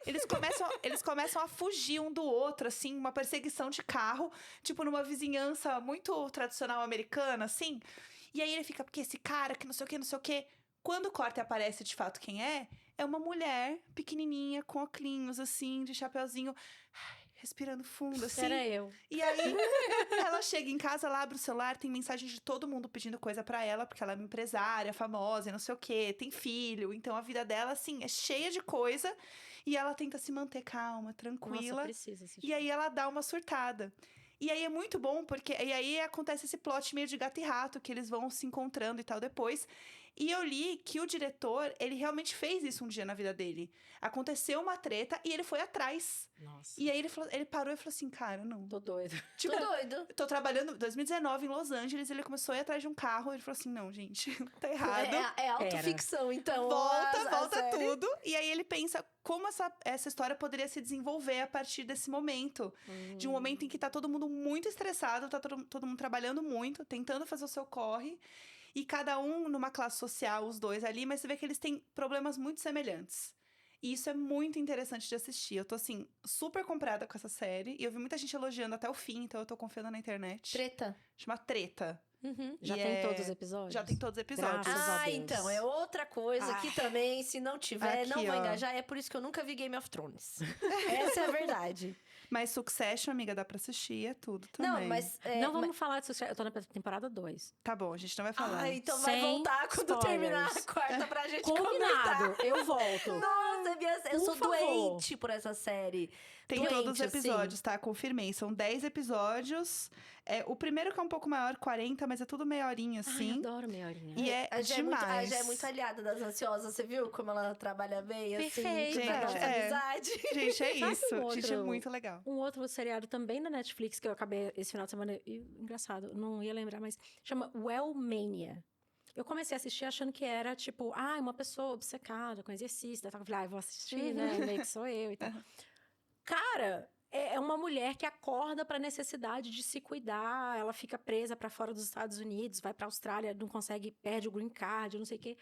Eles começam a fugir um do outro, assim, uma perseguição de carro, tipo numa vizinhança muito tradicional americana, assim. E aí ele fica, porque esse cara que não sei o que, não sei o que. Quando corta e aparece de fato quem é uma mulher pequenininha, com óculos, assim, de chapeuzinho, respirando fundo, assim. Era eu. E aí, ela chega em casa, ela abre o celular, tem mensagem de todo mundo pedindo coisa pra ela, porque ela é uma empresária famosa e não sei o quê, tem filho. Então, a vida dela, assim, é cheia de coisa. E ela tenta se manter calma, tranquila. Nossa, precisa assistir. E aí, ela dá uma surtada. E aí, é muito bom, porque... E aí, acontece esse plot meio de gato e rato, que eles vão se encontrando e tal depois. E eu li que o diretor, ele realmente fez isso um dia na vida dele. Aconteceu uma treta e ele foi atrás. Nossa. E aí, ele parou e falou assim, cara, não... Tô doido. Tipo, Tô doido. tô trabalhando em 2019 em Los Angeles, ele começou a ir atrás de um carro, ele falou assim, não, gente, tá errado. É autoficção, então. Volta a série. tudo. E aí ele pensa como essa história poderia se desenvolver a partir desse momento. De um momento em que tá todo mundo muito estressado, tá todo mundo trabalhando muito, tentando fazer o seu corre. E cada um numa classe social, os dois ali, mas você vê que eles têm problemas muito semelhantes. E isso é muito interessante de assistir. Eu tô, assim, super comprada com essa série. E eu vi muita gente elogiando até o fim, então eu tô confiando na internet. Treta. Chama Treta. Uhum. Já E tem é- todos os episódios? Já tem todos os episódios. Graças a Deus. Então, é outra coisa que também, se não tiver, Aqui, não vou ó. engajar. É por isso que eu nunca vi Game of Thrones. Essa é a verdade. Mas Succession, amiga, dá pra assistir, é tudo também. Não, mas... Não vamos falar disso. Eu tô na temporada 2. Tá bom, a gente não vai falar. Ah, então vai Sem voltar quando spoilers. terminar a quarta pra gente comentar. Combinado. Eu volto. Nossa, eu Por sou favor. doente por essa série. Tem doente, todos os assim. episódios, tá? Confirmei. São 10 episódios. O primeiro que é um pouco maior, 40, mas é tudo meia horinha, Ai, assim. adoro meia horinha. E é A Jé é muito, a demais. Jé é muito aliada das ansiosas, você viu como ela trabalha bem, assim, Perfeito. na nossa Gente, amizade? Gente, é Sabe isso. um Gente, é outro- muito legal. Um outro seriado também na Netflix que eu acabei esse final de semana. Engraçado, não ia lembrar, mas chama Wellmania. Eu comecei a assistir achando que era, tipo, uma pessoa obcecada com exercício. Eu falei, eu vou assistir, né? Meio que sou eu e tal. Cara, é uma mulher que acorda para a necessidade de se cuidar. Ela fica presa para fora dos Estados Unidos, vai para a Austrália, não consegue, perde o green card, não sei o quê.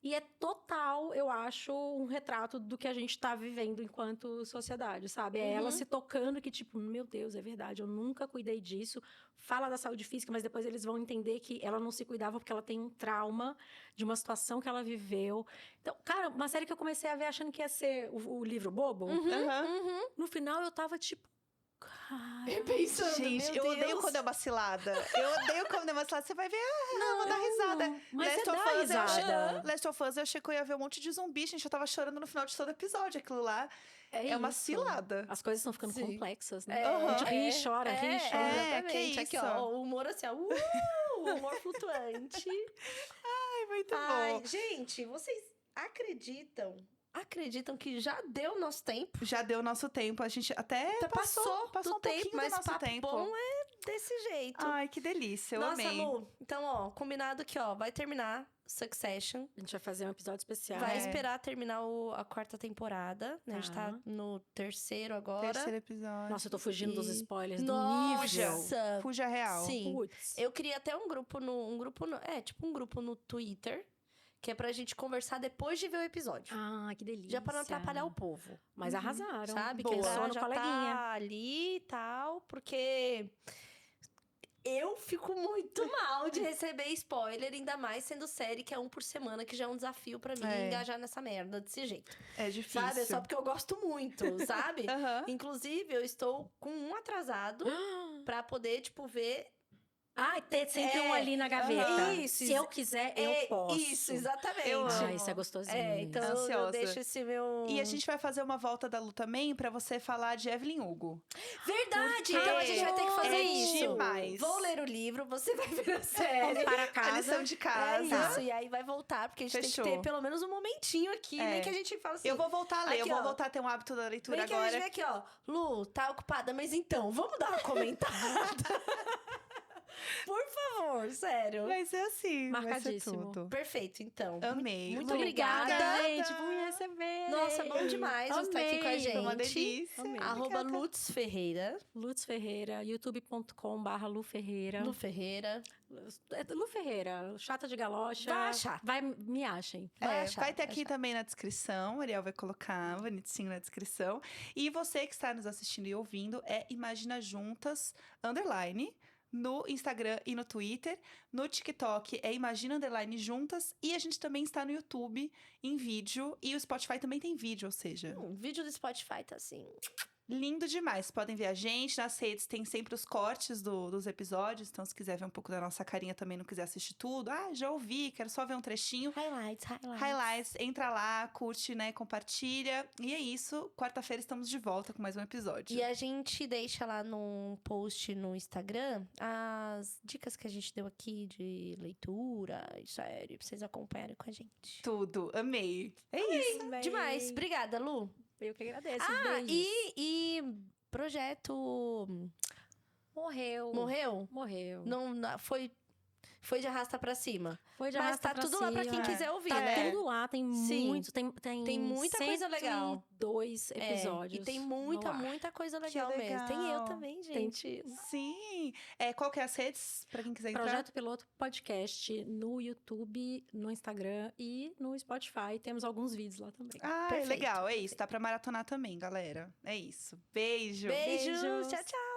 E é total, eu acho, um retrato do que a gente tá vivendo enquanto sociedade, sabe? É ela se tocando que, tipo, meu Deus, é verdade, eu nunca cuidei disso. Fala da saúde física, mas depois eles vão entender que ela não se cuidava porque ela tem um trauma de uma situação que ela viveu. Então, cara, uma série que eu comecei a ver achando que ia ser o livro bobo. Aham. No final, eu tava, tipo... Cara... Pensando, Gente, meu eu odeio Deus. quando é uma cilada. Eu odeio quando é uma cilada. Você vai ver, vou dar risada. Mas Last você of dá Us, eu achei- risada. Last of Us, eu achei que eu ia ver um monte de zumbi, gente. Eu tava chorando no final de todo episódio. Aquilo lá é uma isso. cilada. As coisas estão ficando Sim. complexas, né? Aham. A gente ri e chora, ri e chora. Exatamente. que Aqui, isso? ó, o humor assim, ó, o humor flutuante. Ai, muito Ai, bom. gente, vocês acreditam que já deu o nosso tempo? Já deu o nosso tempo. A gente até passou do um pouquinho tempo, mas do nosso papo tempo. bom é desse jeito. Ai, que delícia. Eu Nossa, amei. Lu, então, ó, combinado que, ó, vai terminar Succession. A gente vai fazer um episódio especial. Vai É. esperar terminar a quarta temporada, né? A gente tá Tá. no terceiro agora. Terceiro episódio. Nossa, eu tô fugindo dos E- spoilers do nível. Nossa! Fuja real. Sim. Putz. Eu queria até um grupo um grupo no Twitter, que é pra gente conversar depois de ver o episódio. Ah, que delícia. Já pra não atrapalhar o povo. Mas arrasaram. Sabe? Boa. Que Pensou no já coleguinha. tá ali e tal, porque eu fico muito mal de receber spoiler, ainda mais sendo série que é um por semana, que já é um desafio pra mim engajar nessa merda desse jeito. É difícil. Sabe? É só porque eu gosto muito, sabe? Aham. Inclusive, eu estou com um atrasado pra poder, tipo, ver. Ah, ter sempre um ali na gaveta. aham. Isso, Se eu quiser, eu posso. Isso, exatamente. Eu Ah, amo. isso é gostosinho. Então Ansiosa. eu deixo esse meu. E a gente vai fazer uma volta da Lu também pra você falar de Evelyn Hugo. Verdade! Porque Então a gente vai ter que fazer é isso. demais. Vou ler o livro, você vai ver a série. Vamos para A casa. lição de É casa. isso, e aí vai voltar, porque a gente tem Fechou. que ter pelo menos um momentinho aqui, né? Que a gente fala assim. Eu vou voltar a ler, aqui, eu vou ó. voltar a ter um hábito da leitura Vem que a agora. gente vem aqui, ó. Lu, tá ocupada, mas então, vamos dar uma comentada. Por favor, sério. Vai ser assim, vai ser Marcadíssimo. tudo. Perfeito, então. Amei. Muito Lu, obrigada. gente, por me receber. Nossa, bom demais você estar aqui com a Amei. gente. Foi uma delícia. Amei. Arroba Obrigada. Lutz Ferreira. Lutz Ferreira, youtube.com/Lu Ferreira. Lu Ferreira. Lu Ferreira, chata de galocha. Vai achar. Me achem. Vai achar, vai ter vai aqui achar. também na descrição, o Ariel vai colocar bonitinho na descrição. E você que está nos assistindo e ouvindo é Imagina Juntas, _ no Instagram e no Twitter. No TikTok é Imagina _ Juntas. E a gente também está no YouTube em vídeo. E o Spotify também tem vídeo, ou seja, O vídeo do Spotify tá assim. lindo demais. Podem ver a gente. Nas redes tem sempre os cortes dos episódios. Então, se quiser ver um pouco da nossa carinha também, não quiser assistir tudo. Ah, já ouvi, quero só ver um trechinho. Highlights. Highlights, entra lá, curte, né, compartilha. E é isso, quarta-feira estamos de volta com mais um episódio. E a gente deixa lá num post no Instagram as dicas que a gente deu aqui de leitura e série, pra vocês acompanharem com a gente. Tudo, amei. É isso. Demais. Obrigada, Lu. Eu que agradeço. Ah, beijos. e projeto Morreu. morreu? Não, foi de arrasta pra cima. Foi de Mas arrasta tá pra tudo lá pra cima. quem quiser ouvir, Tá né? tudo lá, tem Sim. muito. Tem Tem muita coisa legal. 102 É, episódios. e tem no ar. muita coisa legal, mesmo. Tem eu legal. também, Tem gente. Sim. Qual que é as redes, pra quem quiser entrar? Projeto Piloto Podcast no YouTube, no Instagram e no Spotify. Temos alguns vídeos lá também. Ah, Perfeito, legal, é isso. Tá pra maratonar também, galera. É isso. Beijo. Beijos. Beijos. Tchau, tchau.